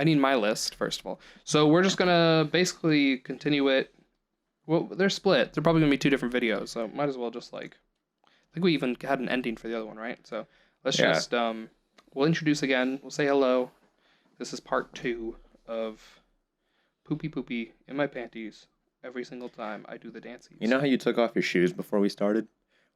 I need my list, first of all. So we're just going to basically continue it. Well, they're split. They're probably going to be 2 different videos, so might as well just like... I think we even had an ending for the other one, right? So let's just... we'll introduce again. We'll say hello. This is part 2 of Poopy Poopy in my panties every single time I do the dances. You know how you took off your shoes before we started?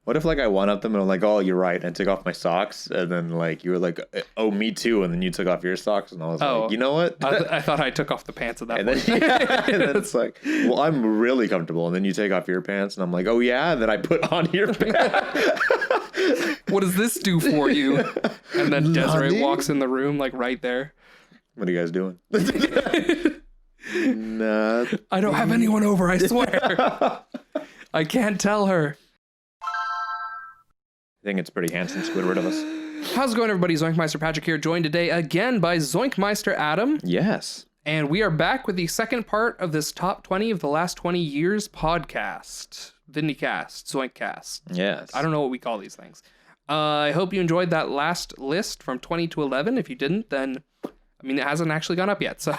What if like I went up them and I'm like, oh, you're right, and I took off my socks, and then like you were like, oh, me too, and then you took off your socks, and I was like, you know what? I thought I took off the pants at that and point. Then, and then it's like, well, I'm really comfortable, and then you take off your pants, and I'm like, oh yeah, and then I put on your pants. What does this do for you? And then Desiree walks in the room like right there. What are you guys doing? Nothing. I don't have anyone over, I swear. I can't tell her. I think it's pretty handsome Squidward of us. How's it going, everybody? ZoinkMeister Patrick here, joined today again by ZoinkMeister Adam. Yes. And we are back with the second part of this top 20 of the last 20 years podcast. Vindicast, Zoinkcast. Yes. I don't know what we call these things. I hope you enjoyed that last list from 20 to 11. If you didn't, then, I mean, it hasn't actually gone up yet, so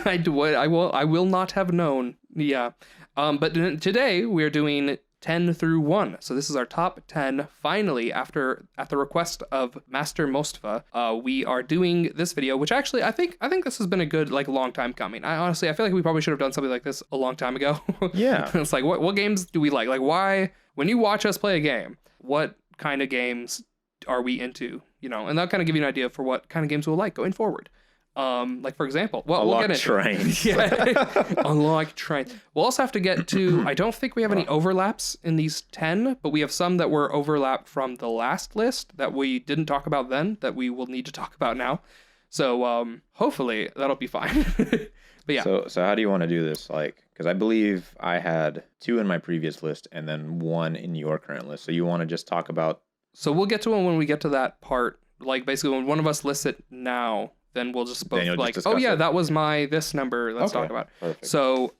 I will not have known. Yeah. But today we are doing 10 through 1. So this is our top 10. Finally, at the request of Master Mostafa, we are doing this video, which actually I think this has been a good long time coming. I feel like we probably should have done something like this a long time ago. Yeah. It's like what games do we like? Like why when you watch us play a game, what kind of games are we into? And that'll kind of give you an idea for what kind of games we'll like going forward. Like for example, we'll get into trains. Yeah, unlock trains. We'll also have to get to. I don't think we have any overlaps in these 10, but we have some that were overlapped from the last list that we didn't talk about then that we will need to talk about now. So hopefully that'll be fine. But yeah. So how do you want to do this? Like, because I believe I had 2 in my previous list and then 1 in your current list. So you want to just talk about? So we'll get to it when we get to that part. Like basically when one of us lists it now. Then we'll just both like, oh yeah, that was my this number. Let's talk about. Perfect. So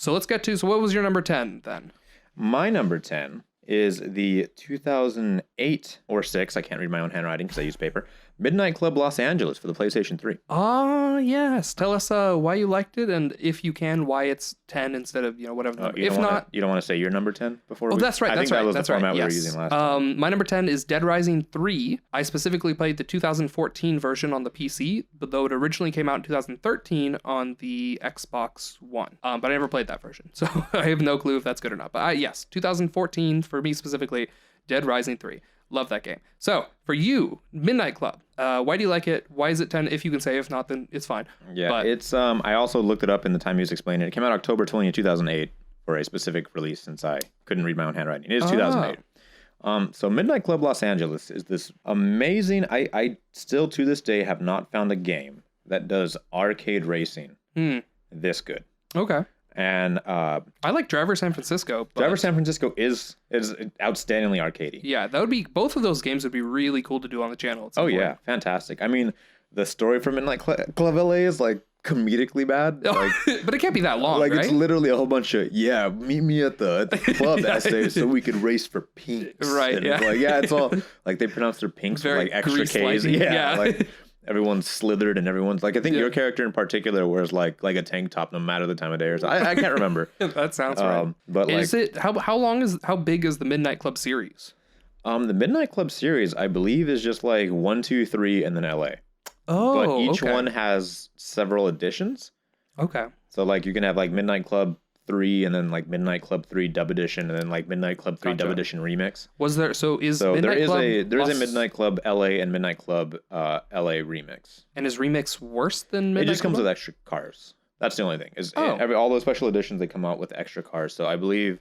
let's get to. So what was your number 10 then? My number 10 is the 2008 or 6. I can't read my own handwriting because I use paper. Midnight Club Los Angeles for the PlayStation 3. Oh yes. Tell us why you liked it, and if you can, why it's 10 instead of whatever. Number. If not, you don't want to say your number 10 before. Oh, that's right. I think that was the format we were using last time. My number 10 is Dead Rising 3. I specifically played the 2014 version on the PC, but though it originally came out in 2013 on the Xbox One. But I never played that version, so I have no clue if that's good or not. But yes, 2014 for me specifically, Dead Rising 3. Love that game. So, for you, Midnight Club, why do you like it? Why is it 10? If you can say, if not, then it's fine. Yeah, but it's, I also looked it up in the time he was explaining it. It came out October 20th, 2008 for a specific release since I couldn't read my own handwriting. It is 2008. So Midnight Club Los Angeles is this amazing, I still to this day have not found a game that does arcade racing this good. Okay. And I like Driver San Francisco. Driver San Francisco is outstandingly arcadey. Yeah, that would be, both of those games would be really cool to do on the channel. Oh yeah, fantastic. I mean, the story from Midnight Club LA is like comedically bad. Like, but it can't be that long, like right? It's literally a whole bunch of meet me at the club essay so we could race for pinks. Right. And yeah. It's all like they pronounce their pinks with like extra K's. Yeah. Like everyone's slithered and everyone's like, I think your character in particular wears like a tank top no matter the time of day or something. I can't remember. That sounds right. But is it how big is the Midnight Club series? The Midnight Club series, I believe, is just like 1, 2, 3, and then LA. Oh, but each one has several editions. Okay. So like you can have like Midnight Club 3 and then like Midnight Club 3 Dub Edition and then like Midnight Club 3 Dub Edition Remix. There is a Midnight Club LA and Midnight Club LA Remix. And is Remix worse than Midnight It just comes Club? with extra cars. That's the only thing. All those special editions, they come out with extra cars. So I believe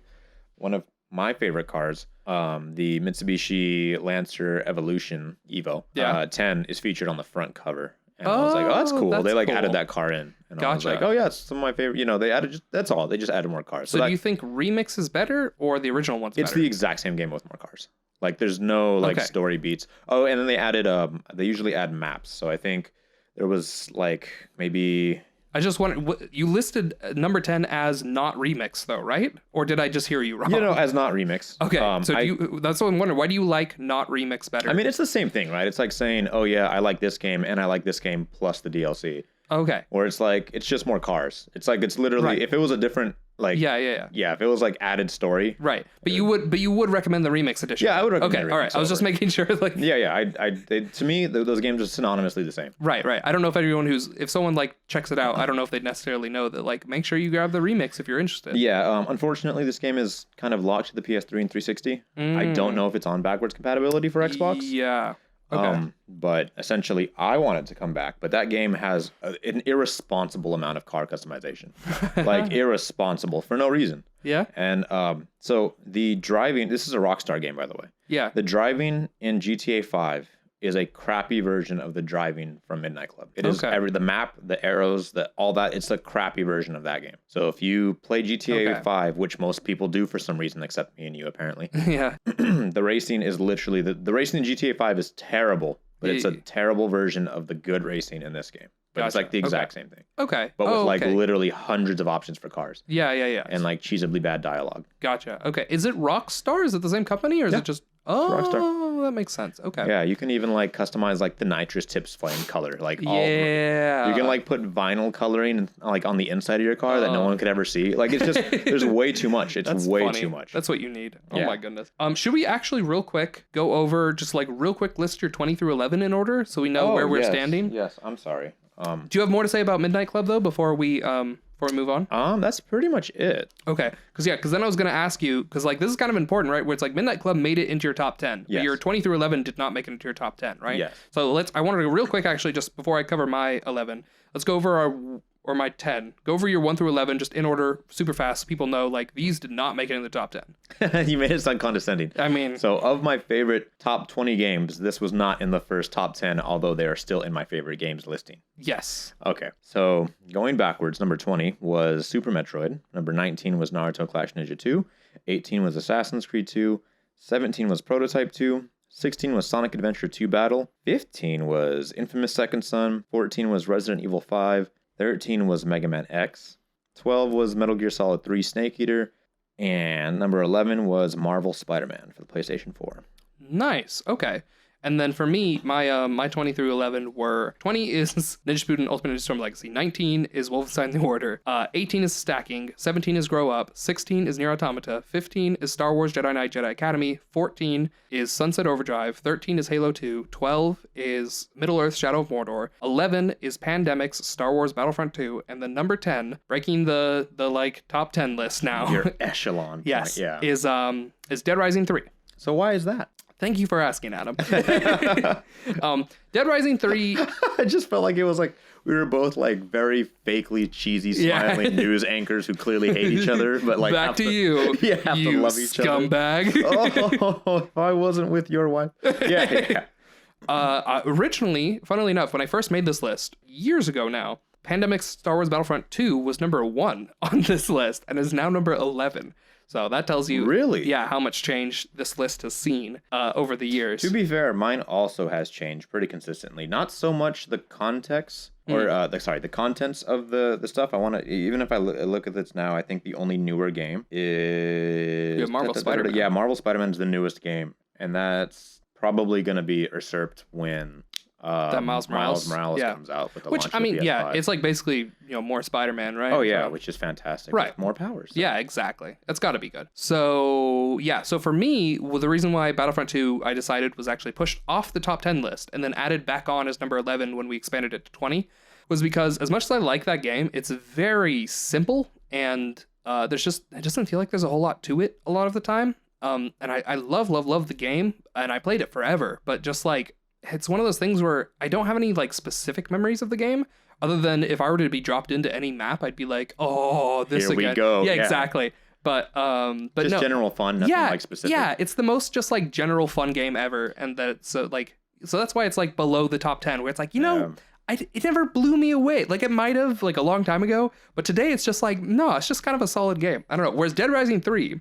one of my favorite cars, the Mitsubishi Lancer Evolution Evo 10 is featured on the front cover. And I was like, oh, that's cool. They added that car in. And I was like, oh yeah, it's some of my favorite. They added that's all. They just added more cars. So do you think Remix is better or the original one's better? It's the exact same game with more cars. Like there's no story beats. Oh, and then they added they usually add maps. So I think there was like maybe I just wondered, you listed number 10 as not remix though, right? Or did I just hear you wrong? As not remix. Okay, so that's what I'm wondering. Why do you like not remix better? I mean, it's the same thing, right? It's like saying, oh yeah, I like this game and I like this game plus the DLC. Okay. Or it's like, it's just more cars. It's like, it's literally, if it was a different, like, yeah, if it was like added story, right? But you would recommend the remix edition. Yeah, I would recommend. Okay, all right. I was just making sure, like, to me, those games are synonymously the same. Right. I don't know if someone like checks it out, I don't know if they'd necessarily know that, like, make sure you grab the remix if you're interested. Yeah. Unfortunately, this game is kind of locked to the PS3 and 360. I don't know if it's on backwards compatibility for Xbox. Yeah. Okay. But essentially, I want it to come back. But that game has an irresponsible amount of car customization, like irresponsible for no reason. Yeah. And so the driving. This is a Rockstar game, by the way. Yeah. The driving in GTA 5 is a crappy version of the driving from Midnight Club. It is the map, the arrows, all that. It's a crappy version of that game. So if you play GTA 5, which most people do for some reason, except me and you apparently, yeah, the racing is literally the racing in GTA 5 is terrible, but it's a terrible version of the good racing in this game. But it's like the exact same thing. Okay. But with like literally hundreds of options for cars. Yeah. And like cheesably bad dialogue. Gotcha. Okay. Is it Rockstar? Is it the same company or is it just... Oh, Rockstar. That makes sense. Okay. Yeah, you can even like customize like the nitrous tips flame color. Like all yeah. You can like put vinyl coloring like on the inside of your car that no one could ever see. Like it's just there's way too much. It's way too much. That's what you need. Oh my goodness. Should we actually real quick go over just like real quick list your 20 through 11 in order so we know where we're standing? Yes, I'm sorry. Do you have more to say about Midnight Club though before we move on? That's pretty much it. Okay, because then I was gonna ask you, because like this is kind of important, right? Where it's like Midnight Club made it into your top 10, but your 20 through 11 did not make it into your top 10, right? Yes. So I wanted to real quick actually just before I cover my 11, let's go over my 10. Go over your 1 through 11 just in order, super fast. So people know like these did not make it in the top 10. You made it sound condescending. I mean, so of my favorite top 20 games, this was not in the first top 10, although they are still in my favorite games listing. Yes. Okay, so going backwards, number 20 was Super Metroid. Number 19 was Naruto Clash Ninja 2. 18 was Assassin's Creed 2. 17 was Prototype 2. 16 was Sonic Adventure 2 Battle. 15 was Infamous Second Son. 14 was Resident Evil 5. 13 was Mega Man X. 12 was Metal Gear Solid 3 Snake Eater. And number 11 was Marvel Spider-Man for the PlayStation 4. Nice. Okay. And then for me, my 20 through 11 were 20 is Ninja Gaiden Ultimate Ninja Storm Legacy. 19 is Wolfenstein The Order. 18 is Stacking. 17 is Grow Up. 16 is Nier Automata. 15 is Star Wars Jedi Knight Jedi Academy. 14 is Sunset Overdrive. 13 is Halo 2. 12 is Middle Earth Shadow of Mordor. 11 is Pandemic's Star Wars Battlefront 2. And then number 10, breaking the like top 10 list now. Your echelon. Yes. Yeah. Is Dead Rising 3. So why is that? Thank you for asking, Adam. Dead Rising 3... I just felt like it was like we were both like very fakely cheesy smiling news anchors who clearly hate each other, but like back to you. Yeah, have to love each scumbag. Other. Oh, if I wasn't with your wife. Yeah. Originally, funnily enough, when I first made this list years ago now, Pandemic's Star Wars Battlefront 2 was number 1 on this list and is now number 11. So that tells you, really, how much change this list has seen over the years. To be fair, mine also has changed pretty consistently. Not so much the context or the contents of the stuff. I want to, even if I look at this now, I think the only newer game is Marvel Spider-Man. Yeah, Marvel Spider-Man is the newest game, and that's probably going to be usurped when that Miles Morales comes out with the which launch I mean, of PS5. it's like basically more Spider-Man, right? Oh yeah, which is fantastic. Right, with more powers. So. Yeah, exactly. That's got to be good. So so for me, the reason why Battlefront 2 I decided was actually pushed off the top 10 list and then added back on as number 11 when we expanded it to 20 was because as much as I like that game, it's very simple and it doesn't feel like there's a whole lot to it a lot of the time. And I love the game and I played it forever, but just like it's one of those things where I don't have any like specific memories of the game other than if I were to be dropped into any map, I'd be like, oh, this Here again. We go. Yeah, exactly. But just no, general fun, nothing like specific. Yeah, it's the most just like general fun game ever. And so that's why it's like below the top 10 where it's like, it never blew me away. Like it might have like a long time ago, but today it's just like, no, it's just kind of a solid game. I don't know. Whereas Dead Rising 3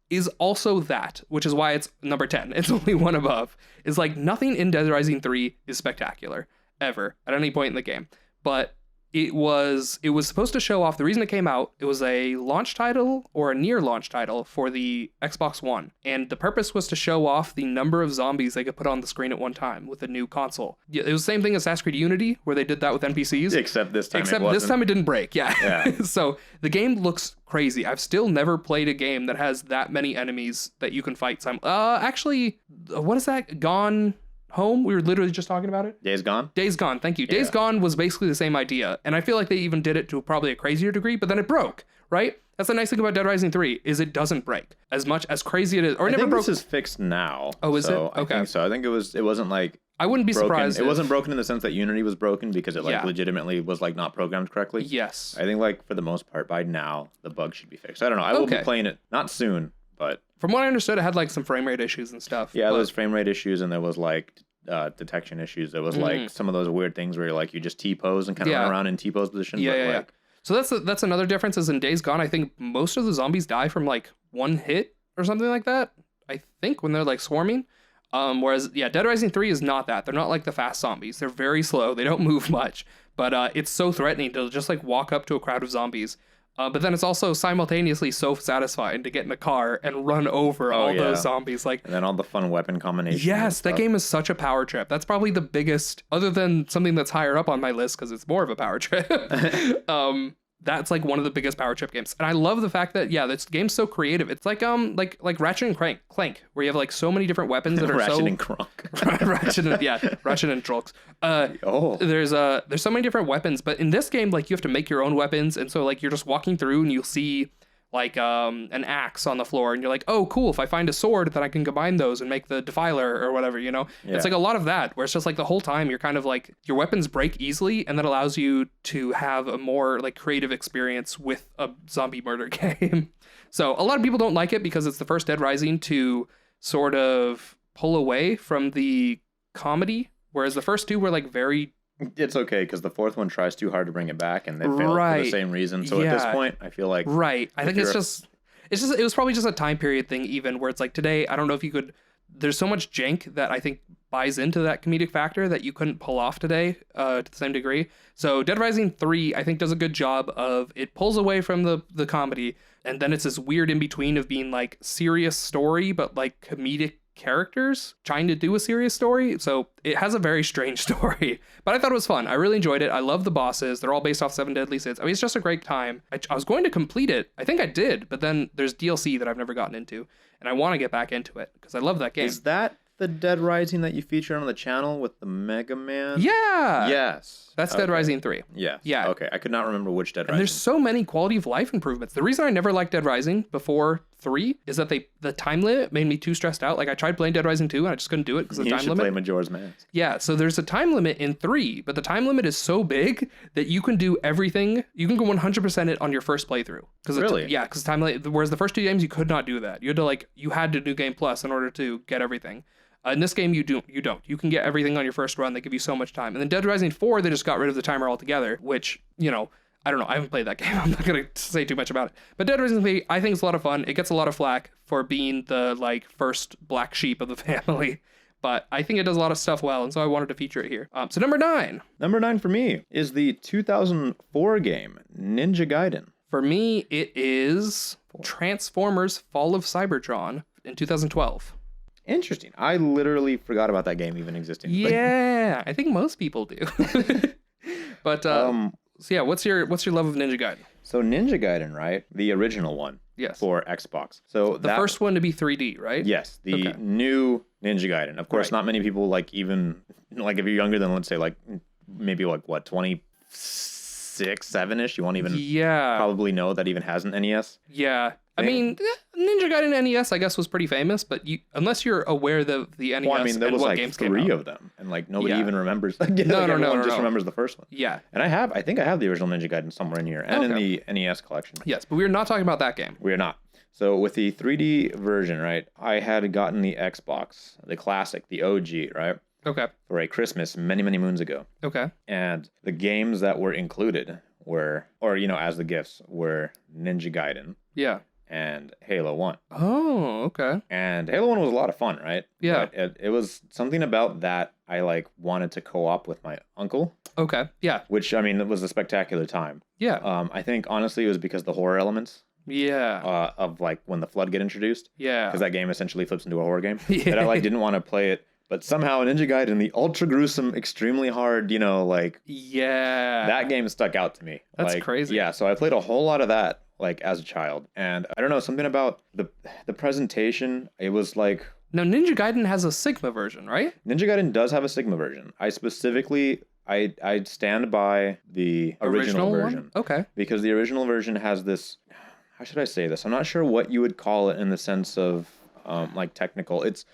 is also that, which is why it's number 10. It's only one above. Is like nothing in Dead Rising 3 is spectacular ever at any point in the game. But it was supposed to show off. The reason it came out, it was a launch title or a near launch title for the Xbox One, and the purpose was to show off the number of zombies they could put on the screen at one time with the new console. It was the same thing as Assassin's Creed Unity, where they did that with NPCs. Except this time it didn't break. Yeah. So the game looks crazy. I've still never played a game that has that many enemies that you can fight. Actually, what is that? Gone Home? We were literally just talking about it. Days Gone? Days Gone, thank you. Days Gone was basically the same idea. And I feel like they even did it to probably a crazier degree, but then it broke, right? That's the nice thing about Dead Rising 3, is it doesn't break. As much as crazy it is. Or it never broke. This is fixed now. Oh, is it? Okay. I think so. I think it wasn't like... I wouldn't be surprised. It wasn't broken in the sense that Unity was broken because it legitimately was like not programmed correctly. Yes. I think like for the most part by now, the bug should be fixed. I don't know. I will be playing it, not soon, but... From what I understood, it had like some frame rate issues and stuff. Yeah, there was frame rate issues and there was like... detection issues. There was like some of those weird things where like you just T-pose and kind of run around in T-pose positions. Yeah. So that's another difference is in Days Gone, I think most of the zombies die from like one hit or something like that. I think when they're like swarming. Whereas Dead Rising 3 is not that. They're not like the fast zombies. They're very slow. They don't move much. But it's so threatening to just like walk up to a crowd of zombies. But then it's also simultaneously so satisfying to get in a car and run over all those zombies. Like, and then all the fun weapon combinations. Yes, that game is such a power trip. That's probably the biggest, other than something that's higher up on my list because it's more of a power trip. That's like one of the biggest power trip games. And I love the fact that, this game's so creative. It's like Ratchet and Clank, where you have like so many different weapons that are Ratchet and Clank. Ratchet and Trunks. There's so many different weapons, but in this game, like you have to make your own weapons. And so like you're just walking through and you'll see like an axe on the floor and you're like, oh cool, if I find a sword then I can combine those and make the defiler or whatever, It's like a lot of that where it's just like the whole time you're kind of like your weapons break easily, and that allows you to have a more like creative experience with a zombie murder game. So a lot of people don't like it because it's the first Dead Rising to sort of pull away from the comedy, whereas the first two were like very... It's okay because the fourth one tries too hard to bring it back, and they failed for the same reason. So at this point, I feel like I think it was probably just a time period thing, even where it's like today. I don't know if you could. There's so much jank that I think buys into that comedic factor that you couldn't pull off today to the same degree. So Dead Rising 3, I think, does a good job of it pulls away from the comedy, and then it's this weird in between of being like serious story but like comedic characters trying to do a serious story. So it has a very strange story, but I thought it was fun. I really enjoyed it. I love the bosses. They're all based off 7 Deadly Sins. I mean, it's just a great time. I was going to complete it. I think I did, but then there's DLC that I've never gotten into, and I want to get back into it because I love that game. Is that the Dead Rising that you featured on the channel with the Mega Man? Yeah. Yes. That's Dead Rising 3. Yes. Yeah. Okay. I could not remember which Dead Rising. And there's so many quality of life improvements. The reason I never liked Dead Rising before 3 is that the time limit made me too stressed out. Like I tried playing Dead Rising 2 and I just couldn't do it because of the time limit. You should play Majora's Mask. Yeah. So there's a time limit in 3, but the time limit is so big that you can do everything. You can go 100% it on your first playthrough. Really? Because time limit. Whereas the first 2 games you could not do that. You had to do Game Plus in order to get everything. In this game, you don't. You can get everything on your first run. They give you so much time. And then Dead Rising 4, they just got rid of the timer altogether, which, I don't know. I haven't played that game. I'm not going to say too much about it. But Dead Rising 3, I think it's a lot of fun. It gets a lot of flack for being the, first black sheep of the family. But I think it does a lot of stuff well, and so I wanted to feature it here. So number 9. Number 9 for me is the 2004 game, Ninja Gaiden. For me, it is Transformers Fall of Cybertron in 2012. Interesting. I literally forgot about that game even existing. Yeah, I think most people do. But so yeah, what's your love of Ninja Gaiden? So Ninja Gaiden, right? The original one. Yes. For Xbox. So the first one to be 3D, right? Yes, the new Ninja Gaiden. Of course, not many people if you're younger than let's say maybe 26, 7-ish, you won't even probably know that even has an NES. Yeah. I mean, Ninja Gaiden NES, I guess, was pretty famous, but unless you're aware of the NES, well, I mean, there was games 3 of them, and nobody even remembers. Everyone just remembers the first one. Yeah, and I think I have the original Ninja Gaiden somewhere in here, and in the NES collection. Yes, but we're not talking about that game. We're not. So with the 3D version, right? I had gotten the Xbox, the classic, the OG, right? Okay. For a Christmas many, many moons ago. Okay. And the games that were included as the gifts were Ninja Gaiden. Yeah. and Halo 1. Oh, okay. And Halo 1 was a lot of fun, right? Yeah. But it was something about that I like wanted to co-op with my uncle. Okay. Yeah. Which, I mean, it was a spectacular time. Yeah. I think, honestly, it was because the horror elements. Yeah. Of like when the Flood get introduced. Yeah. Because that game essentially flips into a horror game. Yeah. And I like didn't want to play it. But somehow Ninja Gaiden, the ultra gruesome, extremely hard, like... Yeah. That game stuck out to me. That's like, crazy. Yeah, so I played a whole lot of that, like, as a child. And I don't know, something about the presentation, it was like... Now, Ninja Gaiden has a Sigma version, right? Ninja Gaiden does have a Sigma version. I specifically... I stand by the original version. One? Okay. Because the original version has this... How should I say this? I'm not sure what you would call it in the sense of, like, technical. It's...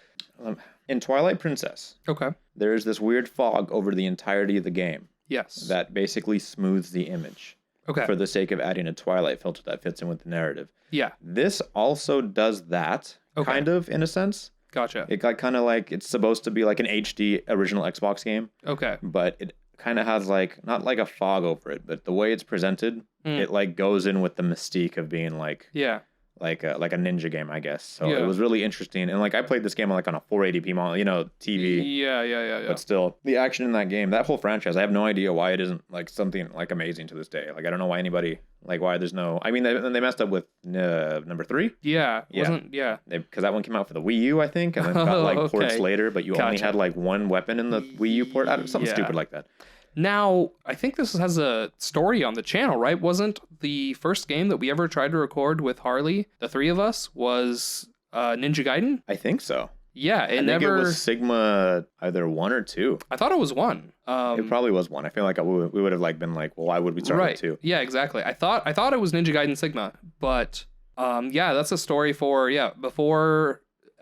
in Twilight Princess, okay, there's this weird fog over the entirety of the game. Yes. That basically smooths the image. Okay. For the sake of adding a Twilight filter that fits in with the narrative. Yeah. This also does that, kind of, in a sense. Gotcha. It got kind of like, it's supposed to be like an HD original Xbox game. Okay. But it kind of has like, not like a fog over it, but the way it's presented, it like goes in with the mystique of being like... Yeah. Like a ninja game, I guess. So it was really interesting. And like I played this game like on a 480p monitor, TV. Yeah. But still, the action in that game, that whole franchise, I have no idea why it isn't like something like amazing to this day. Like I don't know why anybody, like why there's no... I mean, they messed up with number 3. Yeah. Because that one came out for the Wii U, I think, and then got like ports later, but you only had like one weapon in the Wii U port. Something stupid like that. Now, I think this has a story on the channel, right? Wasn't the first game that we ever tried to record with Harley, the 3 of us, was Ninja Gaiden? I think so. Yeah, I think it was Sigma either 1 or 2. I thought it was 1. It probably was 1. I feel like we would have like been like, well, why would we start with 2? Yeah, exactly. I thought it was Ninja Gaiden Sigma, but yeah, that's a story for before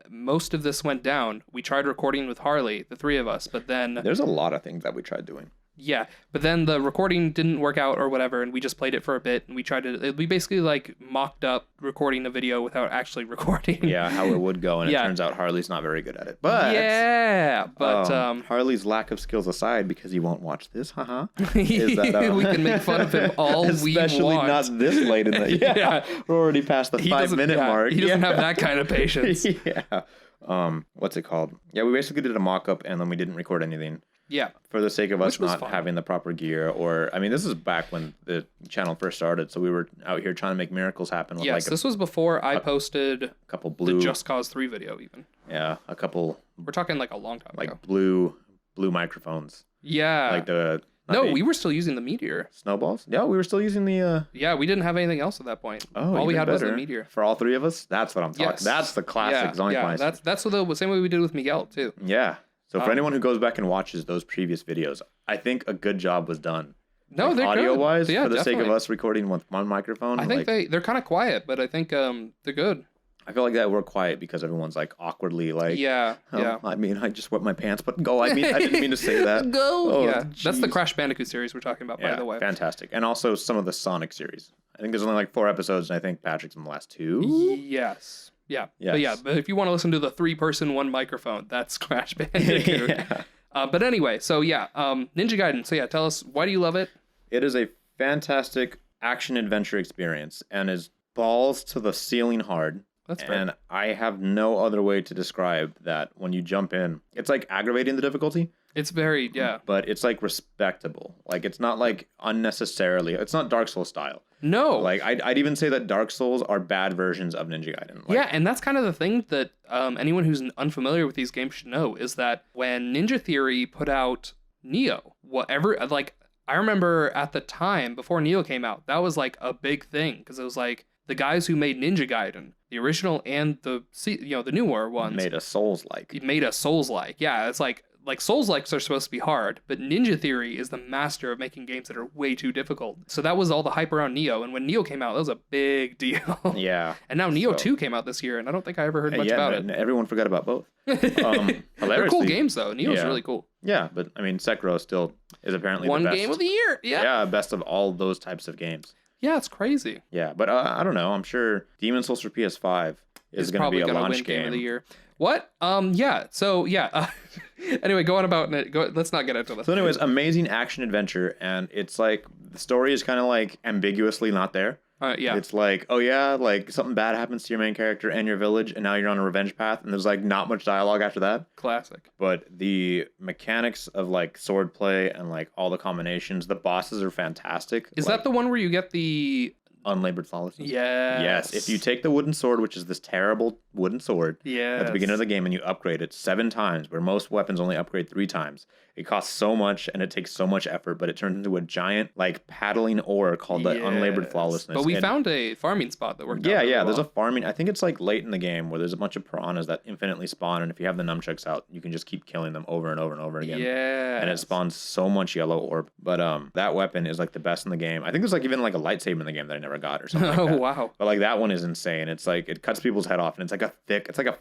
most of this went down. We tried recording with Harley, the 3 of us, but then there's a lot of things that we tried doing. Yeah, but then the recording didn't work out or whatever, and we just played it for a bit, and we basically like mocked up recording a video without actually recording. Yeah, how it would go, and it turns out Harley's not very good at it. But Harley's lack of skills aside, because he won't watch this, is that we can make fun of him all we want. Especially not this late in the... Yeah, we're already past the 5-minute mark. He doesn't have that kind of patience. What's it called? Yeah, we basically did a mock-up, and then we didn't record anything. Yeah. For the sake of us not having the proper gear, or... I mean, this is back when the channel first started, so we were out here trying to make miracles happen. With this was before I posted a couple the Just Cause 3 video, even. Yeah, a couple... We're talking like a long time ago. Like blue microphones. Yeah. Like the... No, we were still using the Meteor. Snowballs? Yeah, we were still using the... Yeah, we didn't have anything else at that point. Oh, all we had better. was the Meteor. For all 3 of us? That's what I'm talking. Yes. That's the classic ZoinkMeister. Yeah, that's the same way we did with Miguel, too. Yeah. So for anyone who goes back and watches those previous videos, I think a good job was done. No, they're audio-wise, good. Yeah, for the definitely. sake of us recording with one microphone. I think they're kind of quiet, but I think they're good. I feel like that we're quiet because everyone's like awkwardly like... Yeah. I mean, I just wet my pants, but go. I didn't mean to say that. Go. Oh, yeah, geez. That's the Crash Bandicoot series we're talking about, by the way. Fantastic. And also some of the Sonic series. I think there's only like 4 episodes, and I think Patrick's in the last 2. Yes. Yeah. Yes. But if you want to listen to the 3-person, 1 microphone, that's Crash Bandicoot. Yeah. But anyway, so Ninja Gaiden. So tell us, why do you love it? It is a fantastic action-adventure experience and is balls to the ceiling hard. That's fair. And I have no other way to describe that when you jump in. It's like aggravating the difficulty. It's very, But it's like respectable. Like it's not like unnecessarily, it's not Dark Souls style. No. Like I'd even say that Dark Souls are bad versions of Ninja Gaiden. Like, and that's kind of the thing that anyone who's unfamiliar with these games should know is that when Ninja Theory put out Neo, I remember at the time before Neo came out, that was like a big thing because it was like the guys who made Ninja Gaiden, the original and the newer ones, made a Souls-like. It made a Souls-like. Yeah, it's like Souls-likes are supposed to be hard, but Ninja Theory is the master of making games that are way too difficult. So that was all the hype around Neo, and when Neo came out, that was a big deal. Yeah. And now Neo 2 came out this year, and I don't think I ever heard much about it. Everyone forgot about both. They're cool games, though. Neo's really cool. Yeah, but I mean, Sekiro still is apparently one the best. game of the year. Yeah, best of all those types of games. Yeah, it's crazy. Yeah, but I don't know. I'm sure Demon's Souls for PS5 is going to be a launch game of the year. What? Yeah. So anyway, go on about it. Let's not get into this. So, anyways, amazing action adventure, and it's like the story is kind of like ambiguously not there. Yeah. It's like, oh yeah, like something bad happens to your main character and your village, and now you're on a revenge path, and there's like not much dialogue after that. Classic. But the mechanics of like swordplay and like all the combinations, the bosses are fantastic. Is like, that the one where you get the unlabored flawlessness? Yes. If you take the wooden sword, which is this terrible wooden sword, at the beginning of the game, and you upgrade it 7 times, where most weapons only upgrade 3 times, it costs so much and it takes so much effort, but it turns into a giant like paddling ore called the unlabored flawlessness. But we found a farming spot that worked. Yeah, yeah. There's a farming. I think it's like late in the game where there's a bunch of piranhas that infinitely spawn, and if you have the nunchucks out, you can just keep killing them over and over and over again. Yeah. And it spawns so much yellow orb. But that weapon is like the best in the game. I think there's like even like a lightsaber in the game that I never got or something like that. Oh wow. But like that one is insane. It's like it cuts people's head off, and it's like a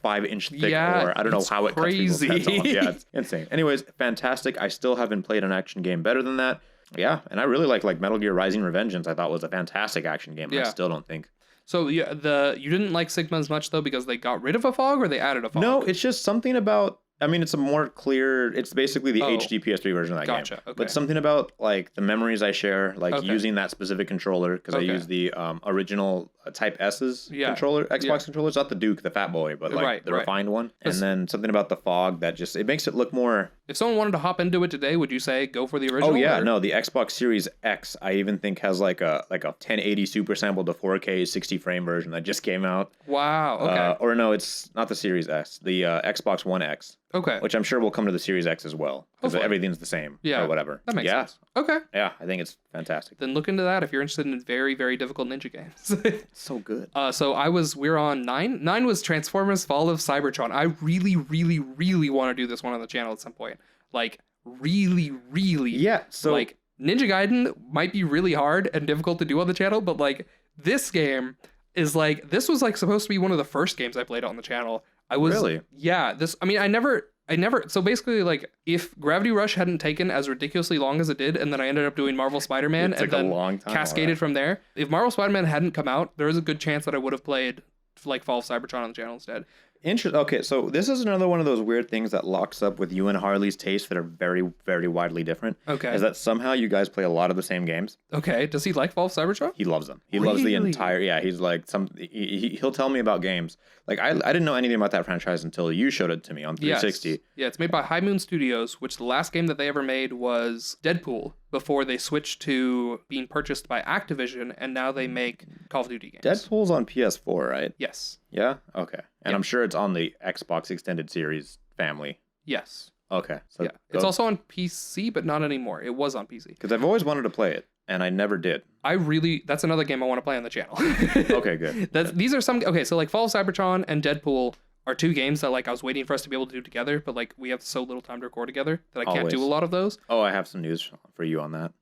5-inch thick ore. I don't know how it cuts people's heads off. Yeah, it's insane. Anyways, fantastic. I still haven't played an action game better than that. Yeah, and I really like Metal Gear Rising: Revengeance. I thought was a fantastic action game. Yeah. I still don't think. So yeah, you didn't like Sigma as much though because they got rid of a fog or they added a fog? No, it's just something about. I mean, it's a more clear. It's basically the HD PS3 version of that game. Okay. But something about like the memories I share, like using that specific controller, because I use the original Type S's controller, Xbox controller. It's not the Duke, the Fat Boy, but like the refined one. And then something about the fog that just it makes it look more. If someone wanted to hop into it today, would you say go for the original? Oh yeah, no, the Xbox Series X. I even think has like a 1080 super sampled to 4K 60 frame version that just came out. Wow. Okay. Or no, it's not the Series S. The Xbox One X. Okay. Which I'm sure will come to the Series X as well. Because everything's the same. Yeah. Or whatever. That makes sense. Okay. Yeah, I think it's fantastic. Then look into that if you're interested in very, very difficult ninja games. So good. So we're on 9. 9 was Transformers Fall of Cybertron. I really, really, really want to do this one on the channel at some point. Like, really, really. Yeah, so. Like, Ninja Gaiden might be really hard and difficult to do on the channel, but like, this game is like, this was like supposed to be one of the first games I played on the channel. Really? Yeah, I never, so basically, like, if Gravity Rush hadn't taken as ridiculously long as it did, and then I ended up doing Marvel Spider-Man, and then a long time, cascaded from there, if Marvel Spider-Man hadn't come out, there is a good chance that I would have played, like, Fall of Cybertron on the channel instead. Okay, so this is another one of those weird things that locks up with you and Harley's tastes that are very, very widily different. Okay. Is that somehow you guys play a lot of the same games. Okay. Does he like Fall of Cybertron? He loves them. He loves the entire. Yeah, he's like he'll tell me about games. Like I didn't know anything about that franchise until you showed it to me on 360. Yes. Yeah, it's made by High Moon Studios, which the last game that they ever made was Deadpool before they switched to being purchased by Activision, and now they make Call of Duty games. Deadpool's on PS4, right? Yes. Yeah? Okay. And I'm sure it's on the Xbox Extended Series family. Yes. Okay. So yeah. It's also on PC, but not anymore. It was on PC. Because I've always wanted to play it, and I never did. That's another game I want to play on the channel. Okay, good. These are some, so like Fall of Cybertron and Deadpool are 2 games that like I was waiting for us to be able to do together, but like we have so little time to record together that I can't do a lot of those. Oh, I have some news for you on that.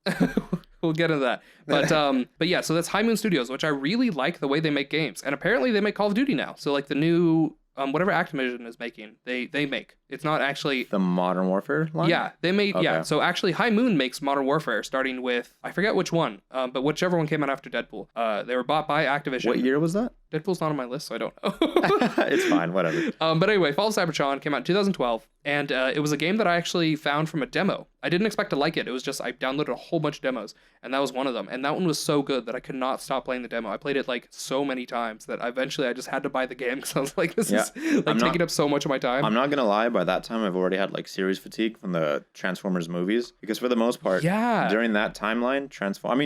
We'll get into that. But yeah, so that's High Moon Studios, which I really like the way they make games. And apparently they make Call of Duty now. So like the new whatever Activision is making, they make. It's not actually the Modern Warfare line? Yeah, they made so actually High Moon makes Modern Warfare starting with I forget which one, but whichever one came out after Deadpool. They were bought by Activision. What year was that? Deadpool's not on my list, so I don't know. It's fine, whatever. But anyway, Fall of Cybertron came out in 2012, and it was a game that I actually found from a demo. I didn't expect to like it. It was just I downloaded a whole bunch of demos, and that was one of them. And that one was so good that I could not stop playing the demo. I played it like so many times that eventually I just had to buy the game because I was like, this is like taking up so much of my time. I'm not gonna lie. By that time, I've already had like series fatigue from the Transformers movies because for the most part, during that timeline,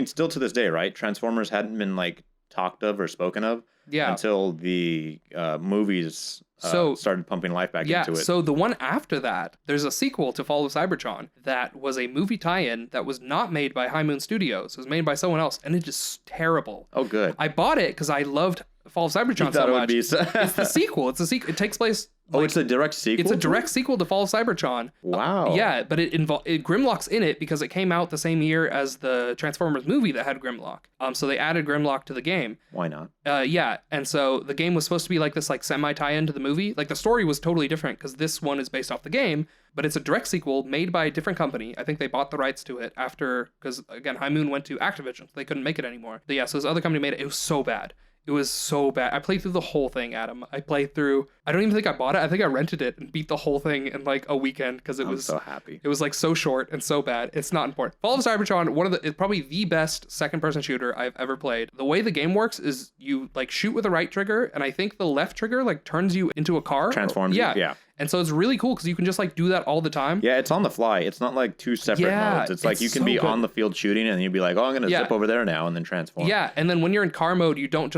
still to this day, right? Transformers hadn't been like talked of or spoken of until the movies started pumping life back into it. So the one after that, there's a sequel to Fall of Cybertron that was a movie tie-in that was not made by High Moon Studios. It was made by someone else, and it's just terrible. Oh, good. I bought it because I loved Fall of Cybertron so much. It's the sequel. It's a sequel. It takes place. It's a direct sequel? It's a direct sequel to Fall of Cybertron. Wow. Yeah, but Grimlock's in it because it came out the same year as the Transformers movie that had Grimlock. So they added Grimlock to the game. Why not? Yeah, and so the game was supposed to be like this like semi-tie-in to the movie. Like the story was totally different because this one is based off the game, but it's a direct sequel made by a different company. I think they bought the rights to it after, because again, High Moon went to Activision, so they couldn't make it anymore. But yeah, so this other company made it. It was so bad. It was so bad. I played through the whole thing, Adam. I don't even think I bought it. I think I rented it and beat the whole thing in like a weekend because it was so happy. It was like so short and so bad. It's not important. Fall of Cybertron, it's probably the best second-person shooter I've ever played. The way the game works is you like shoot with the right trigger, and I think the left trigger like turns you into a car. Transforms you. Yeah. And so it's really cool because you can just like do that all the time. Yeah, it's on the fly. It's not like two separate modes. It's like you can be on the field shooting and you'd be like, oh, I'm going to zip over there now and then transform. Yeah, and then when you're in car mode, you don't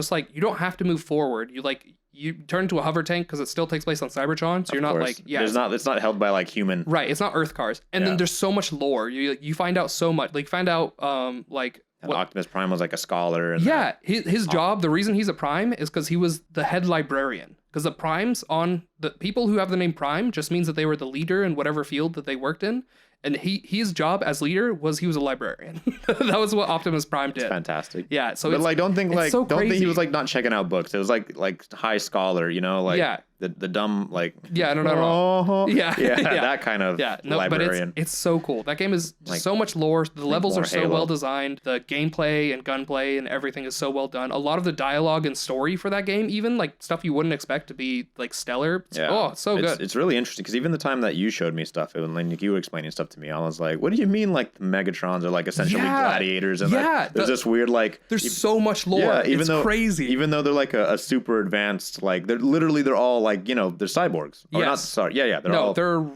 have to move forward. You turn into a hover tank because it still takes place on Cybertron. So you're not like, it's not held by like human. Right, it's not Earth cars. And then there's so much lore. You find out so much. Like, find out Optimus Prime was like a scholar. And his job, the reason he's a Prime is because he was the head librarian. Because the Primes the people who have the name Prime just means that they were the leader in whatever field that they worked in. And his job as leader was he was a librarian. That was what Optimus Prime did. It's fantastic. Yeah. So but don't think he was like not checking out books. It was like high scholar, the dumb I don't know. That kind of librarian. But it's so cool. That game is so much lore. The levels are so well designed. The gameplay and gunplay and everything is so well done. A lot of the dialogue and story for that game, even like stuff you wouldn't expect to be like stellar. It's so good. It's really interesting because even the time that you showed me stuff, when you were explaining stuff to me, I was like, what do you mean like the Megatrons are like essentially gladiators? And there's this weird there's so much lore. Yeah, it's crazy. Even though they're like a super advanced, like they're all like, they're cyborgs. Or not, sorry. Yeah. They're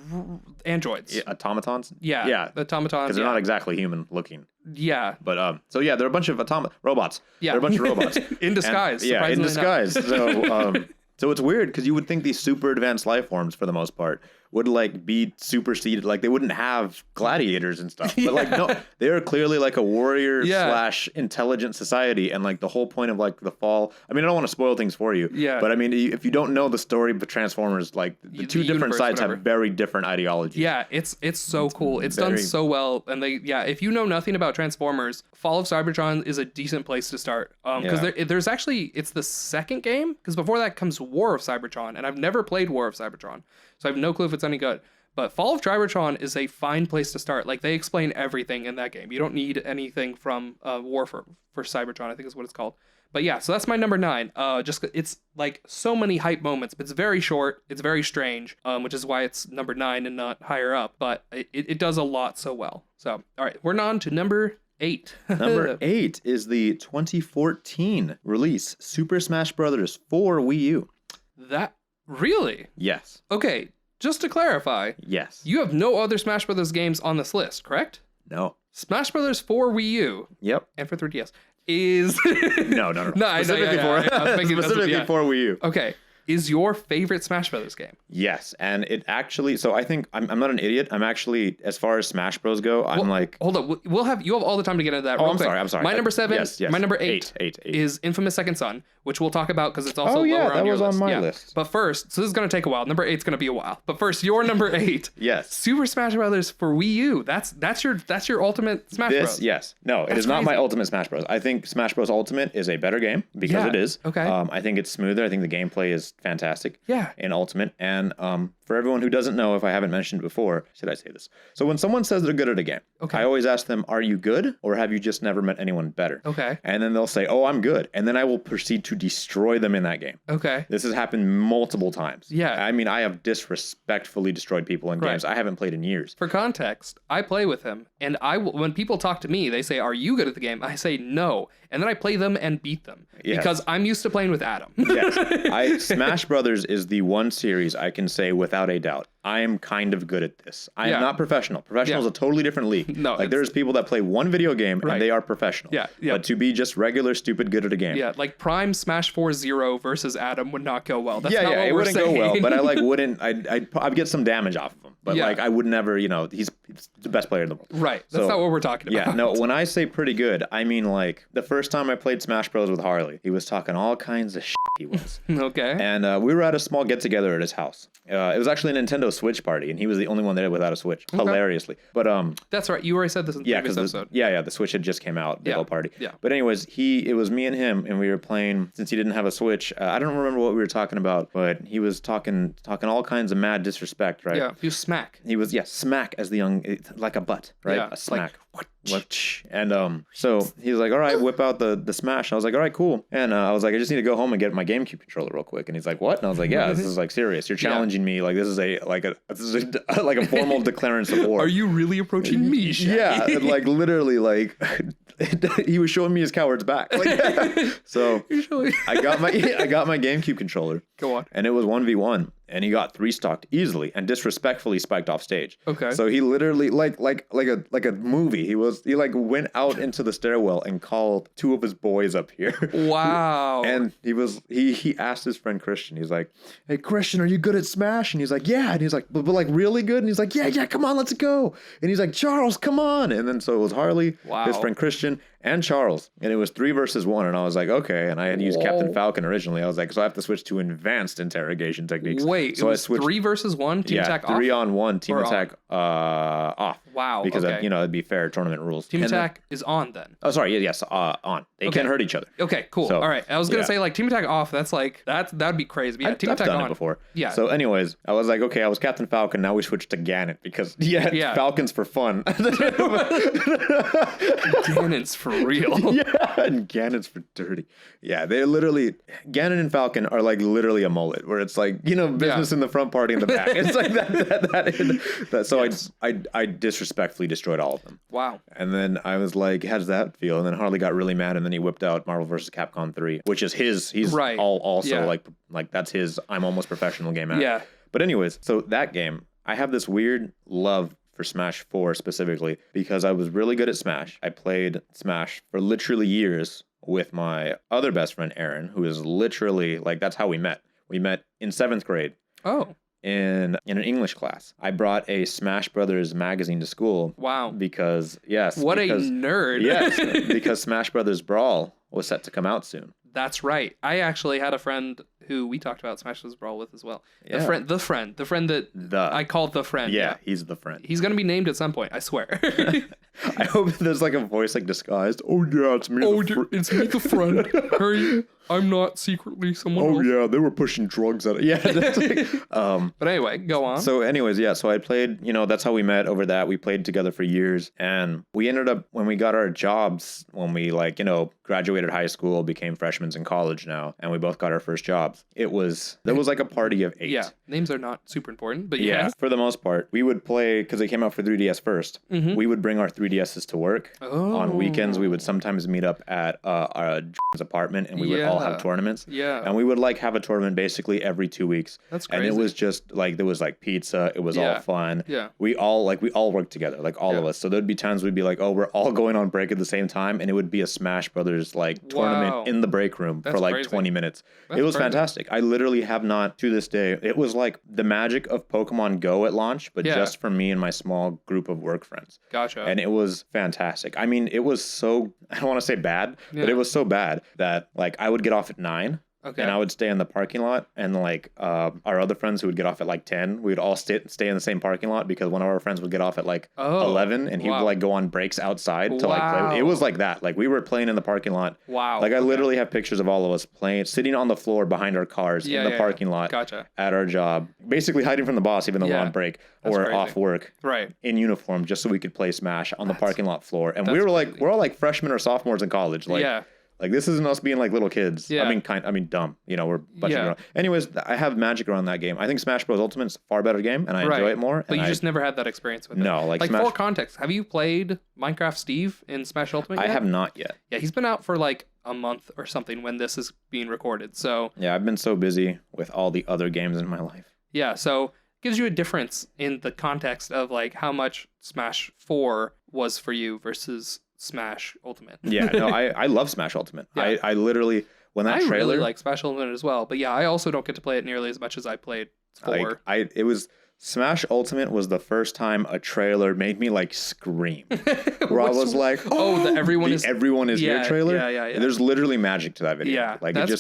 androids. Yeah, automatons? Yeah. The automatons. Because they're not exactly human looking. Yeah. But, they're a bunch of robots. Yeah. They're a bunch of robots. In disguise. In disguise. So it's weird because you would think these super advanced life forms, for the most part, would like be superseded. Like they wouldn't have gladiators and stuff. But like, no, they are clearly like a warrior / intelligent society. And like the whole point of like the fall. I mean, I don't want to spoil things for you. Yeah. But I mean, if you don't know the story of the Transformers, like the two different sides have very different ideologies. Yeah, it's so cool. It's done so well. And if you know nothing about Transformers, Fall of Cybertron is a decent place to start. Because there's actually, it's the second game. Because before that comes War of Cybertron. And I've never played War of Cybertron. So I have no clue if it's any good. But Fall of Cybertron is a fine place to start. Like, they explain everything in that game. You don't need anything from War for Cybertron, I think is what it's called. But yeah, so that's my number 9. It's like so many hype moments, but it's very short. It's very strange, which is why it's number 9 and not higher up. But it does a lot so well. So, all right, we're on to number 8. Number 8 is the 2014 release, Super Smash Bros. For Wii U. That... Really? Yes. Okay, just to clarify. Yes. You have no other Smash Brothers games on this list, correct? No. Smash Brothers for Wii U. Yep. And for 3DS is... No. Specifically for Wii U. Okay. Is your favorite Smash Brothers game? Yes, and it actually. So I think I'm not an idiot. I'm actually, as far as Smash Bros go, I'm like. Hold up, you have all the time to get into that. Oh, I'm sorry. My number 7. Yes. My number 8 is Infamous Second Son, which we'll talk about because it's also lower on your list. That was on my list. But first, so this is gonna take a while. Number 8's gonna be a while. But first, your number 8. Yes. Super Smash Brothers for Wii U. That's your ultimate Smash Bros. Yes. No, it is not my ultimate Smash Bros. I think Smash Bros. Ultimate is a better game because it is. Okay. I think it's smoother. I think the gameplay is fantastic. Yeah. In Ultimate. And for everyone who doesn't know, if I haven't mentioned before, should I say this? So when someone says they're good at a game, I always ask them, are you good or have you just never met anyone better? Okay. And then they'll say, oh, I'm good. And then I will proceed to destroy them in that game. Okay. This has happened multiple times. Yeah. I mean, I have disrespectfully destroyed people in games I haven't played in years. For context, I play with him, and when people talk to me, they say, are you good at the game? I say no. And then I play them and beat them because I'm used to playing with Adam. Yes. Smash Brothers is the one series I can say without a doubt, I am kind of good at this. I am not professional. Professional is a totally different league. No, like there's people that play one video game and they are professional. Yeah. But to be just regular, stupid good at a game. Yeah, like Prime Smash 4-0 versus Adam would not go well. That's not what it we're wouldn't saying. go well, but I wouldn't, I'd get some damage off of him. But I would never, he's the best player in the world. Right. That's not what we're talking about. Yeah, no, when I say pretty good, I mean like the first time I played Smash Bros. With Harley, he was talking all kinds of shit, he was. Okay. And we were at a small get-together at his house. It was actually a Nintendo Switch party, and he was the only one there without a Switch, hilariously. But that's right. You already said this in the previous episode. The Switch had just came out, the whole party. Yeah. But anyways, it was me and him, and we were playing, since he didn't have a Switch, I don't remember what we were talking about, but he was talking all kinds of mad disrespect, right? Yeah, he was smack. He was smack as the young, like a butt, right? Yeah, a smack. Like, and so he was like, all right, whip out the Smash. I was like, all right, cool. And I was like, I just need to go home and get my GameCube controller real quick. And he's like, what? And I was like, yeah, this is like serious. You're challenging me. Like this is a formal declarance of war. Are you really approaching me, Shaggy? Yeah, and like literally, like he was showing me his coward's back. Like, so I got my GameCube controller. Go on. And it was 1v1. And he got 3-stocked easily and disrespectfully spiked off stage. Okay. So he literally like a movie. He like went out into the stairwell and called 2 of his boys up here. Wow. And he asked his friend Christian. He's like, "Hey Christian, are you good at Smash?" And he's like, "Yeah." And he's like, "But like really good?" And he's like, "Yeah, come on, let's go." And he's like, "Charles, come on." And then so it was Harley, his friend Christian, and Charles, and it was 3 versus 1. And I was like, okay. And I had used Captain Falcon originally. I was like, so I have to switch to advanced interrogation techniques. Wait, so it was 3 versus 1 team attack off? 3 on 1 team attack off. Wow. Because it'd be fair tournament rules. Team attack is on then. Oh, sorry. Yes, on. They can't hurt each other. Okay, cool. So, all right. I was gonna say like team attack off. That's like that'd be crazy. But yeah, team attack I've done on it before. Yeah. So, anyways, I was like, okay, I was Captain Falcon. Now we switched to Ganon because Falcon's for fun. Ganon's for real. Yeah, and Ganon's for dirty. Yeah, they're literally Ganon and Falcon are like literally a mullet, where it's like business in the front, party in the back. It's like that. So yes. I disrespectfully destroyed all of them. Wow. And then I was like, how does that feel? And then Harley got really mad, and then he whipped out Marvel vs. Capcom 3, which is his. He's also like that's his. I'm almost professional game at. Yeah. But anyways, so that game, I have this weird love for Smash 4 specifically because I was really good at Smash. I played Smash for literally years with my other best friend, Aaron, who is literally like, that's how we met. We met in 7th grade. Oh. In an English class. I brought a Smash Brothers magazine to school. Wow. Because, a nerd. Yes, because Smash Brothers Brawl was set to come out soon. That's right. I actually had a friend who we talked about Smash Bros. Brawl with as well. Yeah. The friend that I called the friend. Yeah, he's the friend. He's going to be named at some point, I swear. I hope there's like a voice like disguised. Oh yeah, it's me. It's me, the friend. Hurry, I'm not secretly someone else. Oh yeah, they were pushing drugs at it. Yeah. That's like, but anyway, go on. So anyways, so I played, that's how we met over that. We played together for years, and we ended up, when we got our jobs, when we graduated high school, became freshmen in college now, and we both got our first jobs. There was like a party of 8. Yeah, names are not super important, but yeah, for the most part. We would play, because they came out for 3DS first, we would bring our 3DSs to work. On weekends, we would sometimes meet up at our apartment, and we would all have tournaments. Yeah. And we would have a tournament basically every 2 weeks. That's crazy. And it was just there was pizza. It was all fun. Yeah. We all worked together, all of us. So there'd be times we'd be like, oh, we're all going on break at the same time, and it would be a Smash Brothers tournament in the break room for crazy. 20 minutes. That's it was crazy. Fantastic. I literally have not, to this day, it was like the magic of Pokemon Go at launch, but just for me and my small group of work friends. Gotcha. And it was fantastic. I mean, it was so, I don't want to say bad, but it was so bad that I would get off at 9. Okay. And I would stay in the parking lot, and our other friends who would get off at 10, we would all stay in the same parking lot because one of our friends would get off at 11, and he would go on breaks outside to play. It was like that. We were playing in the parking lot. Wow. I literally have pictures of all of us playing, sitting on the floor behind our cars in the parking lot at our job, basically hiding from the boss even though we're on break or off work, right, in uniform, just so we could play Smash on the parking lot floor. And we were we're all freshmen or sophomores in college. This isn't us being little kids. Yeah. I mean, dumb. We're a bunch of grown. Anyways, I have magic around that game. I think Smash Bros. Ultimate is a far better game, and I enjoy it more. But you just never had that experience with it. No, Smash... for context, have you played Minecraft Steve in Smash Ultimate yet? I have not yet. Yeah, he's been out for a month or something when this is being recorded. So yeah, I've been so busy with all the other games in my life. Yeah, so gives you a difference in the context of how much Smash 4 was for you versus Smash Ultimate. Yeah, no, I love Smash Ultimate. Yeah. I literally, when that trailer... I really like Smash Ultimate as well. But yeah, I also don't get to play it nearly as much as I played 4. It was... Smash Ultimate was the first time a trailer made me scream. Where I was like, everyone is your trailer? Yeah. There's literally magic to that video.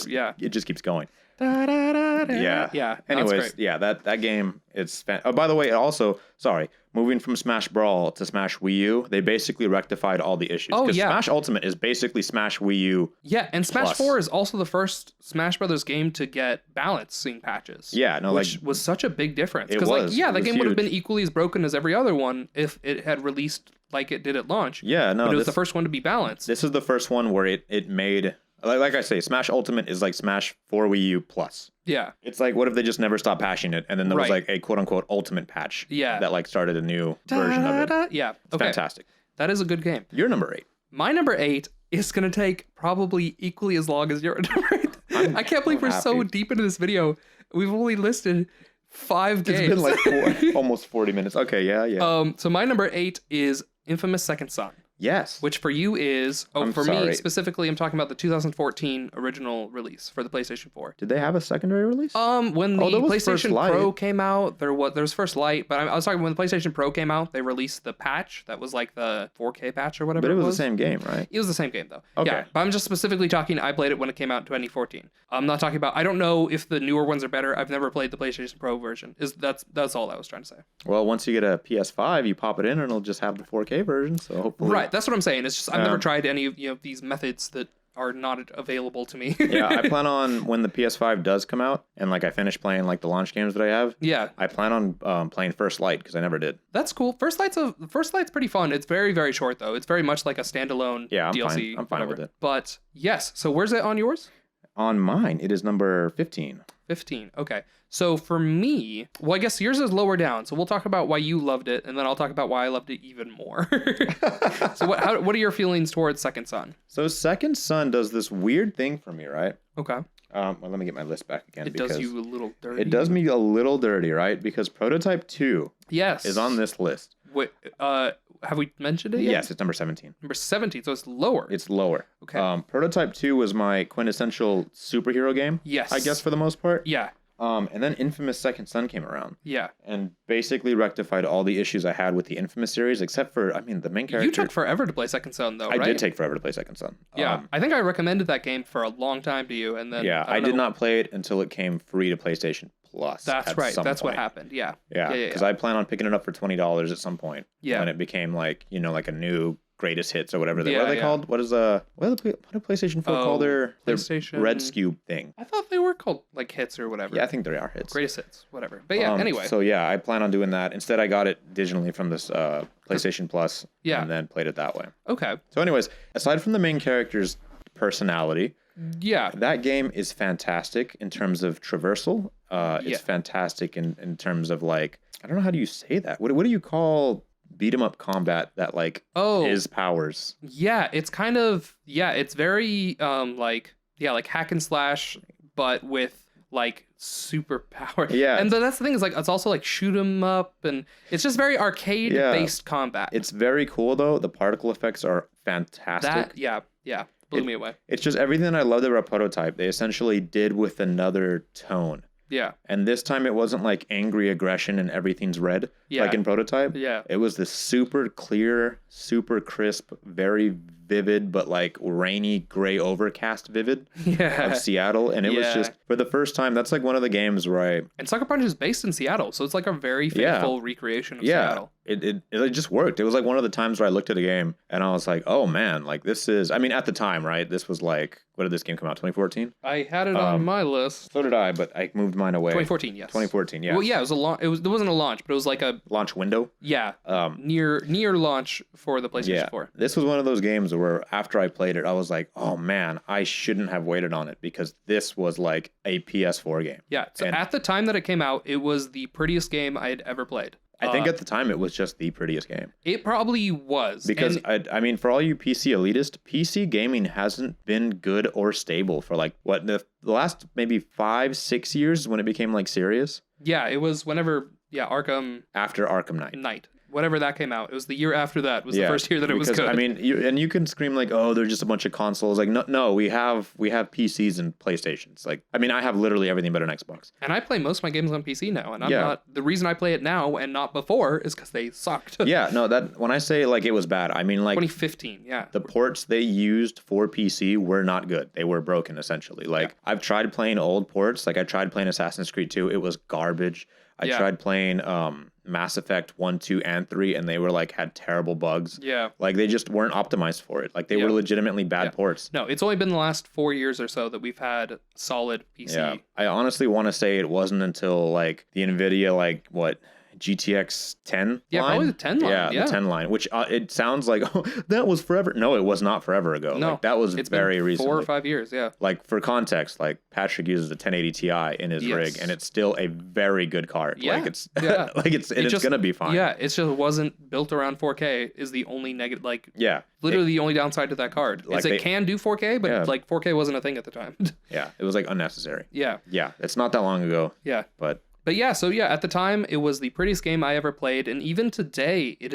Yeah. It just keeps going. Yeah. Yeah. Anyways, yeah, that game, it's oh, by the way, also, sorry, moving from Smash Brawl to Smash Wii U, they basically rectified all the issues. Oh, yeah. Smash Ultimate is basically Smash Wii U. Yeah, and Smash Plus. 4 is also the first Smash Brothers game to get balancing patches. Yeah, no, which was such a big difference. It Because, like, was. yeah, It that was game would have been huge. equally as broken as every other one if it had released like it did at launch. Yeah, no, But it was the first one to be balanced. This is the first one where it made, like I say, Smash Ultimate is like Smash 4 Wii U Plus. Yeah. It's like, what if they just never stopped patching it, and then there was Right. like a quote unquote ultimate patch Yeah. that like started a new version of it. Yeah. It's Okay. fantastic. That is a good game. You're number 8. My number 8 is going to take probably equally as long as your number 8. I can't believe we're so happy. deep into this video. We've only listed 5 games. It's been like almost 40 minutes. Okay, yeah. So my number 8 is Infamous Second Son. Yes. Which for you is, I'm for sorry. me specifically, I'm talking about the 2014 original release for the PlayStation 4. Did they have a secondary release? When the there was First PlayStation Light. Pro came out, there was First Light, but I was talking when the PlayStation Pro came out, they released the patch that was like the 4K patch or whatever. But it was the same game, right? It was the same game though. Okay. Yeah, but I'm just specifically talking. I played it when it came out in 2014. I'm not talking about. I don't know if the newer ones are better. I've never played the PlayStation Pro version. That's all I was trying to say. Well, once you get a PS5, you pop it in and it'll just have the 4K version. So hopefully, Right. That's what I'm saying. It's just I've never tried any of these methods that are not available to me. Yeah, I plan on when the PS5 does come out and like I finish playing like the launch games that I have. Yeah. I plan on playing First Light because I never did. That's cool. First Light's pretty fun. It's very, very short though. It's very much like a standalone Yeah, I'm DLC. fine. I'm fine whatever. with it. But yes. So where's it on yours? On mine, it is number 15. 15. Okay. So for me, well, I guess yours is lower down. So we'll talk about why you loved it, and then I'll talk about why I loved it even more. So what are your feelings towards Second Son? So Second Son does this weird thing for me, right? Okay. Well, let me get my list back again. It does you a little dirty. It does me a little dirty, right? Because Prototype 2 Yes. is on this list. Wait, have we mentioned it yet? Yes, it's number 17. Number 17, so it's lower. It's lower. Okay. Prototype 2 was my quintessential superhero game. Yes. I guess for the most part. Yeah. And then Infamous Second Son came around. Yeah. And basically rectified all the issues I had with the Infamous series, except for, I mean, the main character. You took forever to play Second Son, though, right? I did take forever to play Second Son. Yeah. I think I recommended that game for a long time to you, and then Yeah, I did not play it until it came free to PlayStation Plus. That's right. That's what point. happened. Yeah. Yeah, because I plan on picking it up for $20 at some point. Yeah. When it became like, like a new greatest hits or whatever. Yeah, What are they called? What do PlayStation 4 call their PlayStation Red SKU thing? I thought they were called like hits or whatever. Yeah, I think they are hits. Greatest hits, whatever. But yeah, anyway. So yeah, I plan on doing that. Instead, I got it digitally from this PlayStation Plus. Yeah. And then played it that way. Okay. So anyways, aside from the main character's personality, Yeah. that game is fantastic in terms of traversal. It's fantastic in terms of like, I don't know, how do you say that? What do you call beat 'em up combat that like is powers? Yeah, it's kind of it's very like hack and slash, but with like superpower. Yeah. And that's the thing is like it's also like shoot 'em up, and it's just very arcade based combat. It's very cool though. The particle effects are fantastic. Blew me away. It's just everything I loved about Prototype, they essentially did with another tone. Yeah. And this time it wasn't like angry aggression and everything's red like in Prototype. Yeah. It was this super clear, super crisp, very vivid, but like rainy, gray, overcast vivid of Seattle. And it was just, for the first time, that's like one of the games where And Sucker Punch is based in Seattle, so it's like a very faithful recreation of Seattle. It just worked. It was like one of the times where I looked at a game and I was like, oh man, like this is, I mean, at the time, right? This was like, what did this game come out? 2014? I had it on my list. So did I, but I moved mine away. 2014, yes. 2014, yeah. Well, yeah, it was a launch. There wasn't a launch, but it was like a launch window. Yeah. Near launch for the PlayStation 4. This was one of those games where after I played it, I was like, oh man, I shouldn't have waited on it because this was like a PS4 game. Yeah. So at the time that it came out, it was the prettiest game I had ever played. I think at the time it was just the prettiest game. It probably was. Because, I mean, for all you PC elitist, PC gaming hasn't been good or stable for like, what, the last maybe 5-6 years when it became like serious? Yeah, it was whenever, Arkham... After Arkham Knight. whatever that came out. It was the year after that was the first year that it was good. I mean, you can scream like, oh, they're just a bunch of consoles. Like, no, we have PCs and PlayStations. Like, I mean, I have literally everything but an Xbox. And I play most of my games on PC now, and I'm not. The reason I play it now and not before is because they sucked. Yeah, no, that when I say like it was bad, I mean like 2015. Yeah, the ports they used for PC were not good. They were broken essentially. Like I've tried playing old ports. Like I tried playing Assassin's Creed 2. It was garbage. I tried playing Mass Effect 1, 2, and 3, and they were like had terrible bugs. Yeah. Like they just weren't optimized for it. Like they were legitimately bad ports. No, it's only been the last 4 years or so that we've had solid PC. Yeah. I honestly want to say it wasn't until like the NVIDIA GTX 10 line? Probably the 10 line. Yeah, the 10 line, which it sounds like, oh, that was forever. No, it was not forever ago. No, like, that was very recent. 4 or 5 years, yeah. Like, for context, like, Patrick uses a 1080 Ti in his rig, and it's still a very good card. Yeah. Like, it's it's going to be fine. Yeah, it just wasn't built around 4K is the only negative, literally the only downside to that card. Like it can do 4K, but, 4K wasn't a thing at the time. Yeah, it was, like, unnecessary. Yeah. Yeah, it's not that long ago. Yeah. But yeah, so yeah, at the time, it was the prettiest game I ever played, and even today, it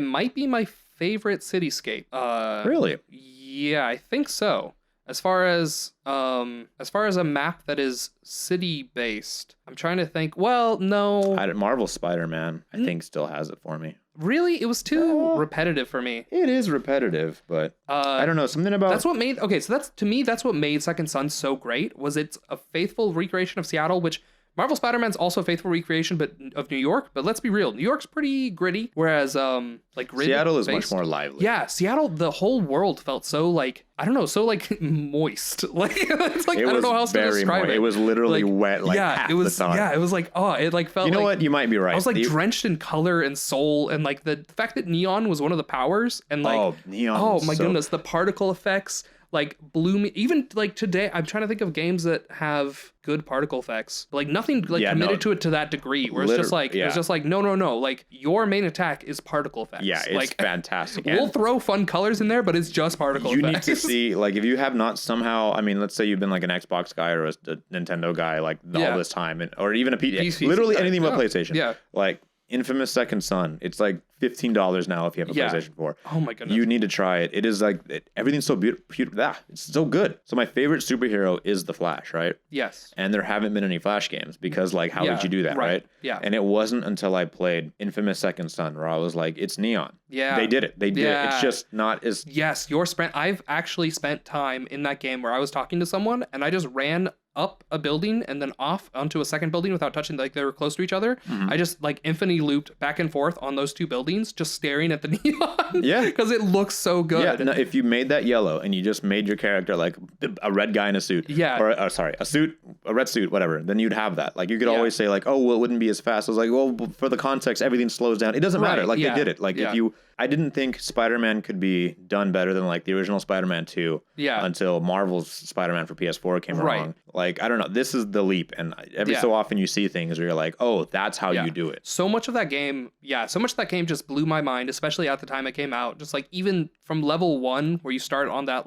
might be my favorite cityscape. Really? Yeah, I think so. As far as a map that is city-based, I'm trying to think, well, no. Marvel Spider-Man, I think, still has it for me. Really? It was too repetitive for me. It is repetitive, but I don't know, something about... That's what made Second Son so great, was it's a faithful recreation of Seattle, which Marvel Spider-Man's also a faithful recreation of New York, but let's be real, New York's pretty gritty, whereas Seattle is much more lively. Yeah, Seattle, the whole world felt so moist. Like it's like I don't know how else to describe it. It was literally wet half the time. Yeah, it was like it felt. You know what? You might be right. I was drenched in color and soul, and like the fact that neon was one of the powers, and neon. Oh my goodness, the particle effects blew me. Even today, I'm trying to think of games that have good particle effects. Nothing committed to it to that degree. Where it's just no. Like your main attack is particle effects. Yeah, it's fantastic. We'll throw fun colors in there, but it's just particle effects. You need to see if you have not somehow. I mean, let's say you've been an Xbox guy or a Nintendo guy all this time, or even a PC. Literally anything but PlayStation. Yeah. Infamous Second Son. It's $15 now if you have a PlayStation 4. Oh my goodness. You need to try it. It is everything's so beautiful. It's so good. So my favorite superhero is the Flash, right? Yes. And there haven't been any Flash games because how would you do that, right? Yeah. And it wasn't until I played Infamous Second Son where I was like, it's neon. Yeah. They did it. It's just not as... Yes, I've actually spent time in that game where I was talking to someone and I just ran up a building and then off onto a second building without touching, they were close to each other. Mm-hmm. I just infinity looped back and forth on those two buildings, just staring at the neon. Yeah. Because it looks so good. Yeah, no, if you made that yellow and you just made your character a red guy in a suit. Yeah. Or, a red suit, whatever, then you'd have that. You could always say it wouldn't be as fast. I was like, well, for the context, everything slows down. It doesn't matter. They did it. I didn't think Spider-Man could be done better than the original Spider-Man 2 until Marvel's Spider-Man for PS4 came along. I don't know. This is the leap. And every so often you see things where you're like, oh, that's how you do it. So much of that game just blew my mind, especially at the time it came out. Just even from level 1 where you start on that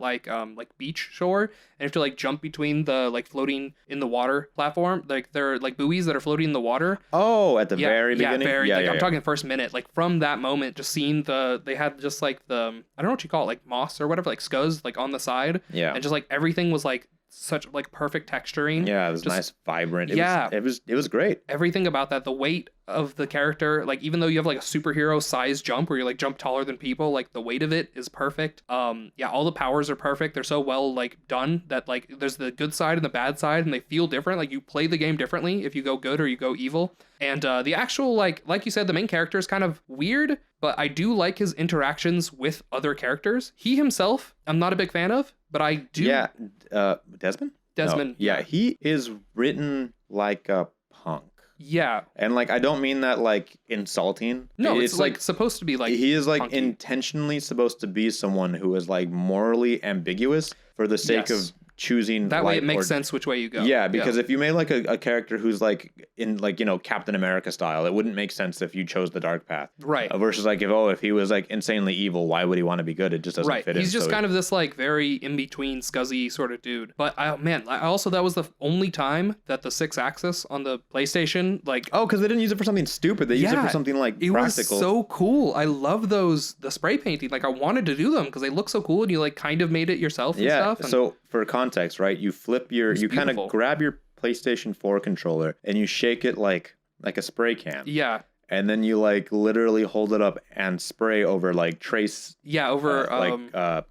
beach shore and you have to jump between the floating in the water platform. There are buoys that are floating in the water. Oh, at the very beginning? I'm talking the first minute. From that moment, just seeing they had just the, I don't know what you call it, moss or whatever, scuzz on the side. Yeah. And just everything was such perfect texturing. Yeah, it was just nice, vibrant. It was great. Everything about that, the weight of the character, even though you have a superhero size jump where you jump taller than people, the weight of it is perfect. All the powers are perfect. They're so well done that there's the good side and the bad side, and they feel different. You play the game differently if you go good or you go evil. And the actual like you said, the main character is kind of weird, but I do like his interactions with other characters. He himself, I'm not a big fan of, but I do. Yeah, Desmond. No. Yeah, he is written like a punk. Yeah. And I don't mean that insulting. No, it's supposed to be he is punky. Intentionally supposed to be someone who is morally ambiguous for the sake of choosing that way it makes sense which way you go. Yeah, because if you made like a character who's like in like, you know, Captain America style, it wouldn't make sense if you chose the dark path. Right. Versus like if he was like insanely evil, why would he want to be good? It just doesn't fit in. He's just kind of this like very in between scuzzy sort of dude. But that was the only time that the 6-axis on the PlayStation because they didn't use it for something stupid. They used it for something like practical. It was so cool. I love the spray painting. Like I wanted to do them because they look so cool, and you like kind of made it yourself and stuff. And so for context, right? You flip you kind of grab your PlayStation 4 controller and you shake it like a spray can. Yeah. And then you like literally hold it up and spray over like trace. Yeah, over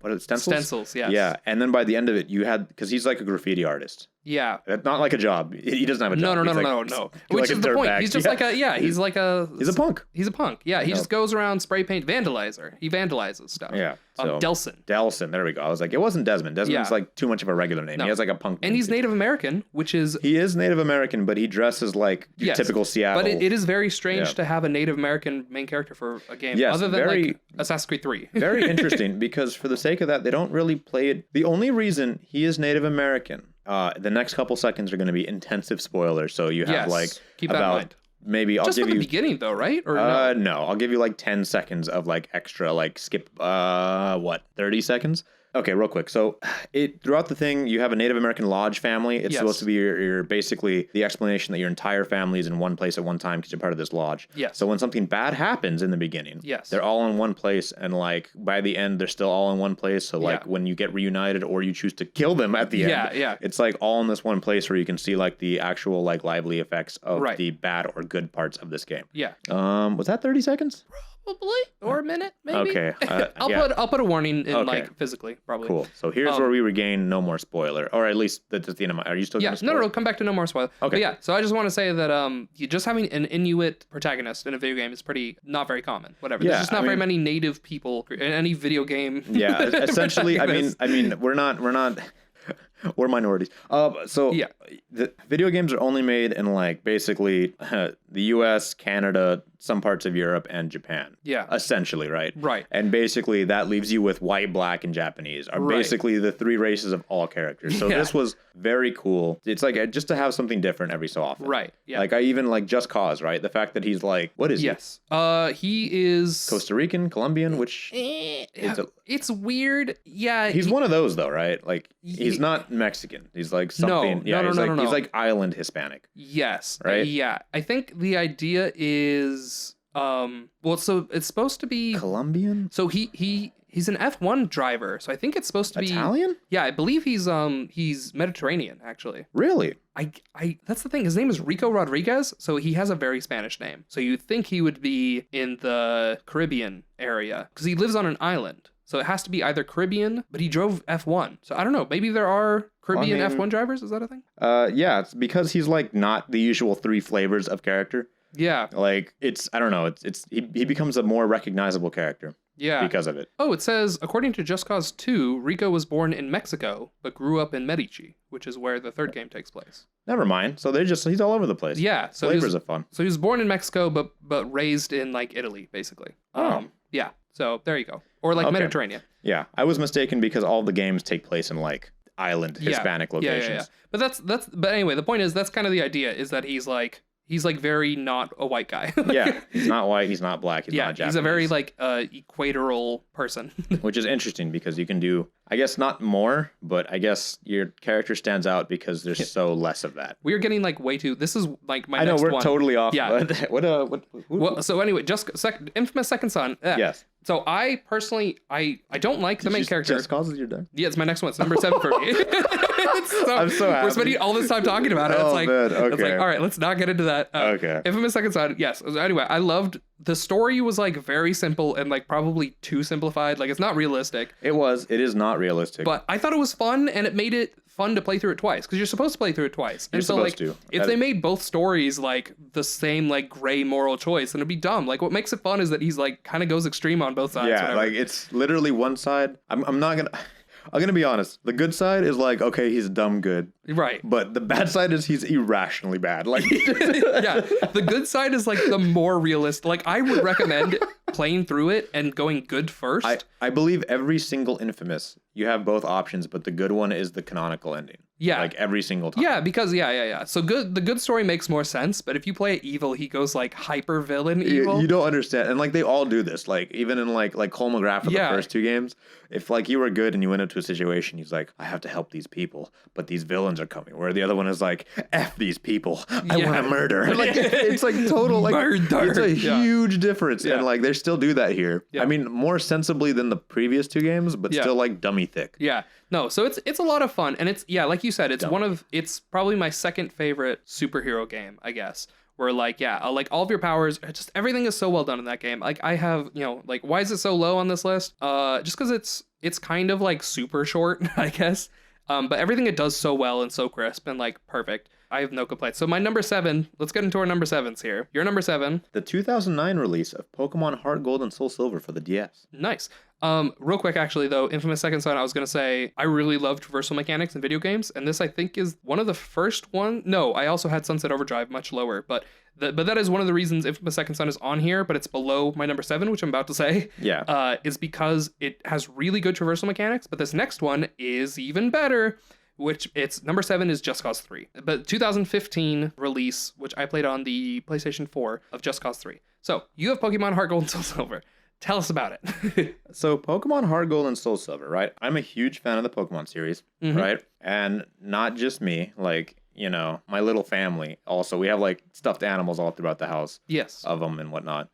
what is it, stencils? Stencils, yes. Yeah, and then by the end of it, you had because he's like a graffiti artist. Yeah. Not like a job. He doesn't have a job. No. Which is the point. He's just like he's a punk. He's a punk. Yeah, he just goes around spray paint vandalizer. He vandalizes stuff. Yeah. So, Delson, there we go. I was like, it wasn't Desmond. Desmond's like too much of a regular name. No. He has like a punk name. And he's Native American, which is... He is Native American, but he dresses like typical Seattle. But it is very strange to have a Native American main character for a game, other than like Assassin's Creed 3. Very interesting, because for the sake of that, they don't really play it. The only reason he is Native American... the next couple seconds are going to be intensive spoilers, so you have keep that in mind. Maybe I'll just give for you the beginning though, right? Or no, I'll give you like 10 seconds of like extra, like skip 30 seconds. Okay, real quick. So throughout the thing, you have a Native American lodge family. It's supposed to be your basically the explanation that your entire family is in one place at one time because you're part of this lodge. Yes. So when something bad happens in the beginning, they're all in one place, and like by the end, they're still all in one place. So like when you get reunited or you choose to kill them at the end, it's like all in this one place where you can see like the actual like lively effects of the bad or good parts of this game. Yeah. Was that 30 seconds? Probably, or a minute, maybe. Okay. I'll put a warning in like physically, probably. Cool. So here's where we regain no more spoiler, or at least that's the end of my. Are you still? Yeah. No. Come back to no more spoiler. Okay. But yeah. So I just want to say that you just having an Inuit protagonist in a video game is not very common. Whatever. There's just not very many native people in any video game. Yeah. Essentially, I mean, we're minorities. The video games are only made in like basically the U.S., Canada, some parts of Europe, and Japan. Yeah. Essentially, right? Right. And basically that leaves you with white, black, and Japanese are basically the three races of all characters. So this was very cool. It's like just to have something different every so often. Right. Yeah. Like I even like Just Cause, right? The fact that he's like, what is he? He is Costa Rican, Colombian, which it's weird. Yeah. He's one of those though, right? Like he's not Mexican. He's like something. No. He's like island Hispanic. Yes. Right? Yeah. I think the idea is so it's supposed to be Colombian. So he's an F1 driver. So I think it's supposed to be Italian? Yeah, I believe he's Mediterranean actually. Really? I that's the thing. His name is Rico Rodriguez, so he has a very Spanish name. So you'd think he would be in the Caribbean area because he lives on an island. So it has to be either Caribbean, but he drove F1. So I don't know. Maybe there are Caribbean F1 drivers. Is that a thing? Yeah, it's because he's like not the usual three flavors of character. Yeah. Like I don't know. He becomes a more recognizable character. Yeah. Because of it. Oh, it says, according to Just Cause 2, Rico was born in Mexico, but grew up in Medici, which is where the third game takes place. Never mind. So he's all over the place. Yeah. So flavors are fun. So he was born in Mexico, but raised in like Italy, basically. Yeah. So there you go. Or like Mediterranean. Yeah. I was mistaken because all the games take place in like island Hispanic locations. Yeah. But anyway, the point is that's kind of the idea is that he's like very not a white guy. Yeah, he's not white, he's not black, he's not Japanese. He's a very like equatorial person. Which is interesting because you can do, I guess not more, but I guess your character stands out because there's so less of that. We're getting like way too, this is like my next one. I know, we're totally off. Yeah. What so anyway, Infamous Second Son. Yes. So I personally, I don't like the main character. Just Cause is your deck? Yeah, it's my next one. It's number 7 for me. I'm so happy. We're spending all this time talking about it. It's like, all right, let's not get into that. Okay. Infamous Second Son, yes. Anyway, I loved the story was like very simple and like probably too simplified. Like it's not realistic. It is not realistic. But I thought it was fun and it made it fun to play through it twice because you're supposed to play through it twice. You're supposed to. If they made both stories like the same like gray moral choice, then it'd be dumb. Like what makes it fun is that he's like kind of goes extreme on both sides. Yeah, like it's literally one side. I'm gonna be honest. The good side is like, okay, he's dumb good. Right. But the bad side is he's irrationally bad. Like yeah. The good side is like the more realistic. Like I would recommend playing through it and going good first. I believe every single Infamous you have both options, but the good one is the canonical ending. Yeah. Like every single time. Yeah, because So the good story makes more sense, but if you play it evil, he goes like hyper villain evil. You don't understand. And like they all do this. Like even in like Cole McGrath for the first 2 games, if like you were good and you went into a situation, he's like, I have to help these people, but these villains are coming. Where the other one is like, F these people. I want to murder. Like it's like total like murder. It's a huge difference. And like they still do that here. I mean, more sensibly than the previous 2 games, but still like dummy thick. Yeah. No, so it's a lot of fun, and it's like you said, it's probably my second favorite superhero game, I guess. Where like like all of your powers, just everything is so well done in that game. Like I have, like why is it so low on this list? Just because it's kind of like super short, I guess. But everything it does so well and so crisp and like perfect. I have no complaints. So my number 7, let's get into our number 7s here. Your number 7. The 2009 release of Pokemon Heart Gold and Soul Silver for the DS. Nice. Real quick, actually, though, Infamous Second Son, I was going to say, I really love traversal mechanics in video games, and this, I think, is one of the first one. No, I also had Sunset Overdrive much lower, but that is one of the reasons Infamous Second Son is on here, but it's below my number 7, which I'm about to say. Yeah. Is because it has really good traversal mechanics, but this next one is even better. Which it's number 7 is Just Cause 3, but 2015 release, which I played on the PlayStation 4 of Just Cause 3. So you have Pokemon Heart Gold and Soul Silver. Tell us about it. So Pokemon Heart Gold and Soul Silver, right? I'm a huge fan of the Pokemon series, right? And not just me, like, my little family. Also, we have like stuffed animals all throughout the house. Yes. Of them and whatnot.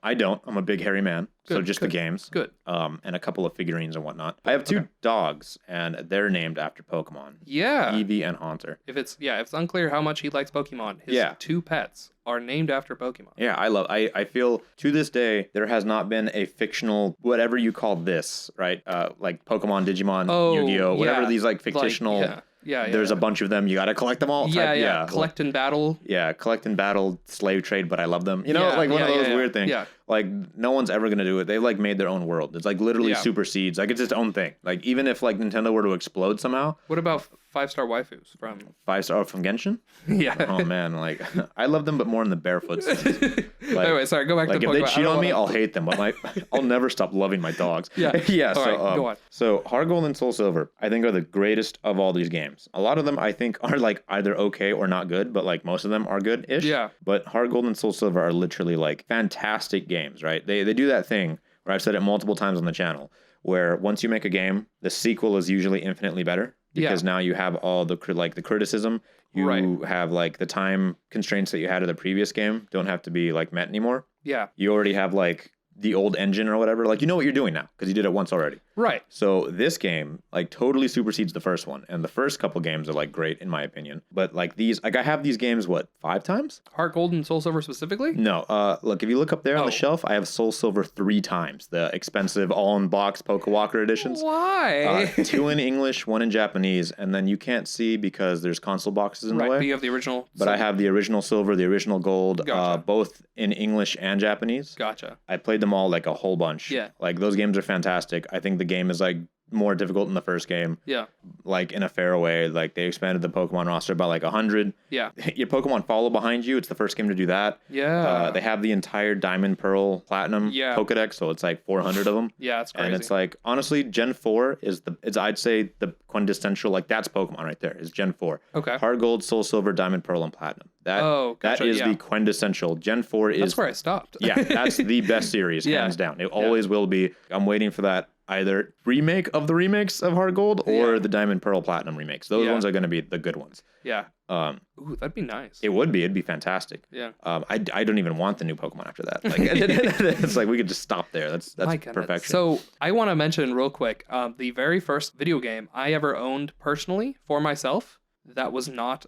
I don't. I'm a big hairy man. Good, so just the games. Good. And a couple of figurines and whatnot. I have 2 dogs, and they're named after Pokemon. Yeah. Eevee and Haunter. If it's unclear how much he likes Pokemon, his 2 pets are named after Pokemon. Yeah, I feel to this day there has not been a fictional whatever you call this, right? Like Pokemon, Digimon, Yu-Gi-Oh, whatever these like fictional. Like, there's a bunch of them. You got to collect them all. Collect and battle. Yeah, collect and battle, slave trade, but I love them. Like one of those weird things. Yeah. Like no one's ever gonna do it. They like made their own world. It's like literally supersedes. Like it's its own thing. Like even if like Nintendo were to explode somehow. What about 5-star waifus from 5-star from Genshin? Yeah. Oh man, like I love them, but more in the barefoot. Like, anyway, sorry. Go back to the Pokemon. If they cheat on me, I'll hate them. But I'll never stop loving my dogs. Yeah. So right, go on. So Heart Gold and Soul Silver, I think, are the greatest of all these games. A lot of them I think are like either okay or not good, but like most of them are good-ish. Yeah. But Heart Gold and Soul Silver are literally like fantastic games, right? They do that thing where I've said it multiple times on the channel, where once you make a game, the sequel is usually infinitely better because now you have all the criticism. You have like the time constraints that you had of the previous game don't have to be like met anymore. Yeah. You already have like the old engine or whatever. Like, you know what you're doing now because you did it once already. Right. So this game like totally supersedes the first one. And the first couple games are like great in my opinion. But like these, like I have these games, 5 times? Heart Gold and Soul Silver specifically? No. Look, if you look up there on the shelf, I have Soul Silver 3 times. The expensive all-in-box Pokewalker editions. Why? 2 in English, 1 in Japanese. And then you can't see because there's console boxes in the way. But you have the original But I have the original Silver, the original Gold, Gotcha. Both in English and Japanese. Gotcha. I played them all like a whole bunch. Yeah. Like those games are fantastic. I think the game is like more difficult than the first game. Yeah. Like in a fair way. Like they expanded the Pokemon roster by like 100. Yeah. Your Pokemon follow behind you. It's the first game to do that. Yeah. They have the entire Diamond, Pearl, Platinum Pokedex, so it's like 400 of them. Yeah, it's crazy. And it's like honestly, Gen 4 is I'd say the quintessential, like that's Pokemon right there. Is Gen 4. Okay. Heart Gold, Soul Silver, Diamond, Pearl, and Platinum. Gotcha. That is the quintessential. Gen 4 is That's where I stopped. Yeah, that's the best series, hands down. It always will be. I'm waiting for that either remake of the remakes of Heart Gold or the Diamond Pearl Platinum remakes. Those ones are going to be the good ones. Yeah. Ooh, that'd be nice. It would be. It'd be fantastic. Yeah. I don't even want the new Pokemon after that. Like it's like we could just stop there. That's perfection. So I want to mention real quick, the very first video game I ever owned personally for myself that was not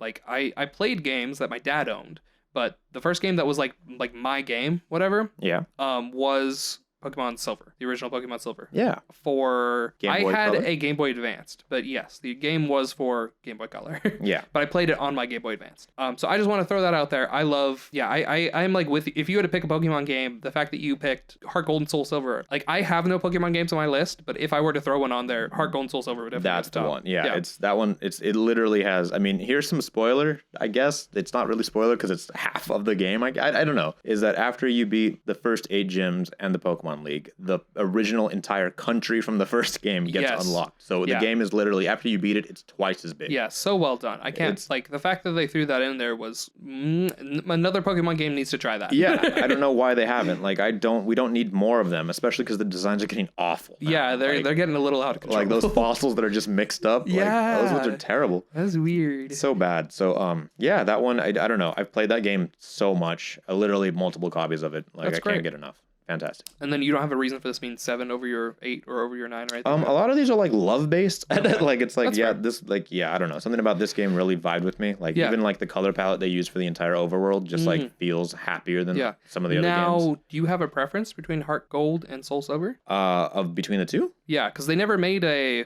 like I played games that my dad owned, but the first game that was like my game, whatever, was Pokemon Silver, the original Pokemon Silver. Yeah. I had Color? a Game Boy Advanced, but yes, the game was for Game Boy Color. Yeah. But I played it on my Game Boy Advanced. So I just want to throw that out there. I love, I'm like with, if you had to pick a Pokemon game, the fact that you picked Heart Gold and Soul Silver, like I have no Pokemon games on my list, but if I were to throw one on there, Heart Gold and Soul Silver would definitely That's the one. Yeah. It's that one. It literally has, I mean, here's some spoiler, I guess. It's not really spoiler because it's half of the game. I don't know. Is that after you beat the first 8 gyms and the Pokemon Pokemon League, the original entire country from the first game gets unlocked. So the game is literally, after you beat it, it's twice as big. Yeah, so well done. I can't, like, the fact that they threw that in there was, another Pokemon game needs to try that. Yeah, I don't know why they haven't. Like, we don't need more of them, especially because the designs are getting awful now. Yeah, they're getting a little out of control. Like, those fossils that are just mixed up. Yeah. Like, those ones are terrible. That's weird. So bad. So, yeah, that one, I don't know. I've played that game so much. Literally multiple copies of it. Like, I can't get enough. Fantastic. And then you don't have a reason for this being 7 over your 8 or over your 9, right? A lot of these are like love based. Like it's like, that's I don't know. Something about this game really vibed with me. Like even like the color palette they use for the entire overworld just like feels happier than some of the other games. Now, do you have a preference between Heart Gold and Soul Silver? Of between the two? Yeah, because they never made a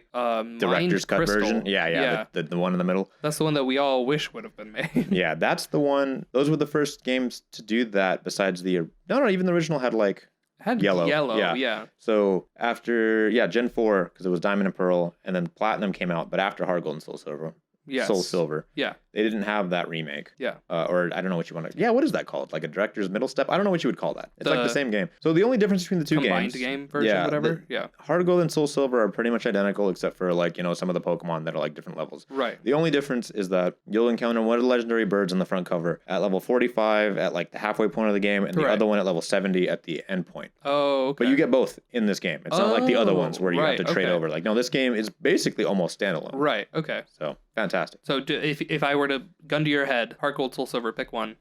director's cut crystal version. Yeah. The one in the middle. That's the one that we all wish would have been made. Yeah, that's the one. Those were the first games to do that. Besides the even the original had like. Yellow, yeah. So after Gen 4, because it was Diamond and Pearl, and then Platinum came out, but after Heart Gold and Soul Silver. Yes. Soul Silver. Yeah. They didn't have that remake. Yeah. Or I don't know what you want to... Yeah, what is that called? Like a director's middle step? I don't know what you would call that. It's like the same game. So the only difference between the two combined games... game version, whatever? Heart Gold and Soul Silver are pretty much identical, except for like, some of the Pokemon that are like different levels. Right. The only difference is that you'll encounter one of the legendary birds on the front cover at level 45 at like the halfway point of the game, and the other one at level 70 at the end point. Oh, okay. But you get both in this game. It's not like the other ones where you have to trade over. Like, no, this game is basically almost standalone. Right, okay. So, fantastic. So if I were to gun to your head, Heart Gold, Soul Silver, pick one.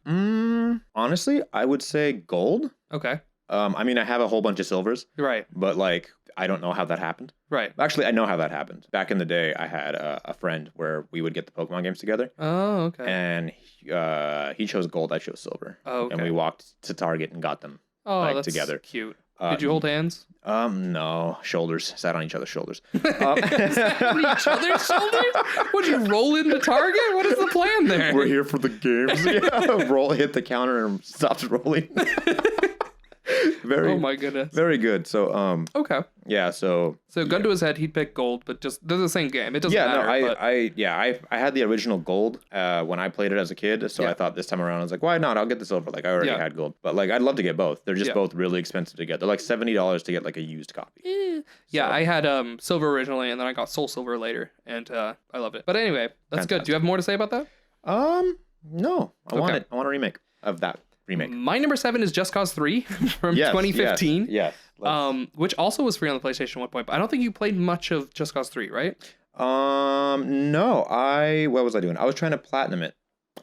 Honestly, I would say Gold. Okay. I mean, I have a whole bunch of Silvers. Right. But like, I don't know how that happened. Right. Actually, I know how that happened. Back in the day, I had a friend where we would get the Pokemon games together. Oh, okay. And he chose Gold, I chose Silver. Oh, okay. And we walked to Target and got them that's together. Cute. Did you hold hands? No, shoulders. Sat on each other's shoulders. Sat on each other's shoulders? Would you roll into Target? What is the plan there? We're here for the games. Hit the counter and stops rolling. Oh my goodness. Very good. So okay. Yeah, so gun to his head, he'd pick Gold, but just they're the same game. It doesn't matter. I had the original Gold when I played it as a kid, so I thought this time around I was like, why not? I'll get the Silver. Like I already had Gold, but like I'd love to get both. They're just both really expensive to get. They're like $70 to get like a used copy. Yeah, I had Silver originally, and then I got Soul Silver later, and I loved it. But anyway, that's good. Do you have more to say about that? No, I want a remake of that. My number 7 is Just Cause 3 from 2015. Yes. Which also was free on the PlayStation at one point, but I don't think you played much of Just Cause 3, right? No. What was I doing? I was trying to platinum it.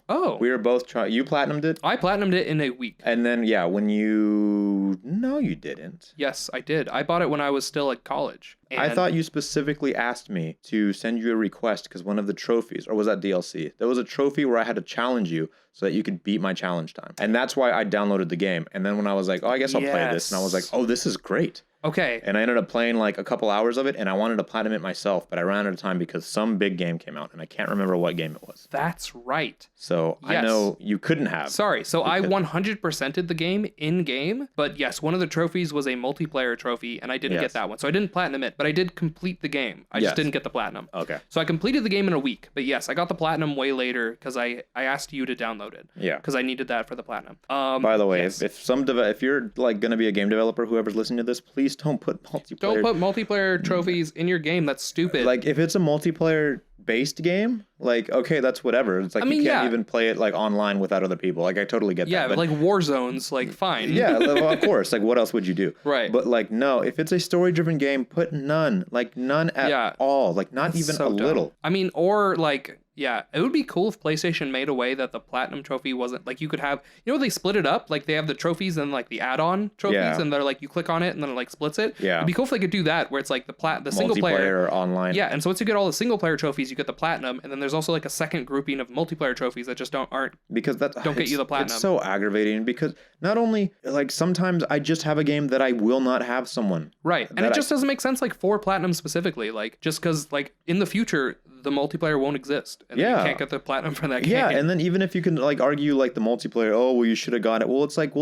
Oh. We were both trying. You platinumed it? I platinumed it in a week. And then, when you... No, you didn't. Yes, I did. I bought it when I was still at college. And I thought you specifically asked me to send you a request because one of the trophies, or was that DLC? There was a trophy where I had to challenge you so that you could beat my challenge time. And that's why I downloaded the game. And then when I was like, I guess I'll play this. And I was like, this is great. Okay. And I ended up playing like a couple hours of it, and I wanted to platinum it myself, but I ran out of time because some big game came out, and I can't remember what game it was. That's right. So I know you couldn't have. Sorry. So I 100%ed the game in-game, but yes, one of the trophies was a multiplayer trophy, and I didn't get that one. So I didn't platinum it, but I did complete the game. I just didn't get the platinum. Okay. So I completed the game in a week, but yes, I got the platinum way later because I asked you to download it. Yeah. Because I needed that for the platinum. By the way, if you're like going to be a game developer, whoever's listening to this, please don't put multiplayer. Don't put multiplayer trophies in your game. That's stupid. Like if it's a multiplayer based game, like okay, that's whatever. It's like you can't even play it like online without other people. Like I totally get that. Yeah, but like war zones, like fine. Yeah, well, of course. Like what else would you do? Right. But like no, if it's a story driven game, put none. Like none at all. Like not that's even so a little. I mean, or like yeah, it would be cool if PlayStation made a way that the platinum trophy wasn't like you could have, they split it up. Like they have the trophies and like the add-on trophies and they're like you click on it and then it like splits it. Yeah. It'd be cool if they could do that where it's like the single player or online. Yeah, and so once you get all the single player trophies, you get the platinum, and then there's also like a second grouping of multiplayer trophies that just don't get you the platinum. It's so aggravating because not only like sometimes I just have a game that I will not have someone. Right. And it just doesn't make sense like for platinum specifically, like just because like in the future the multiplayer won't exist and you can't get the platinum for that game. Yeah, and then even if you can like argue like the multiplayer, you should have got it. Well, it's like,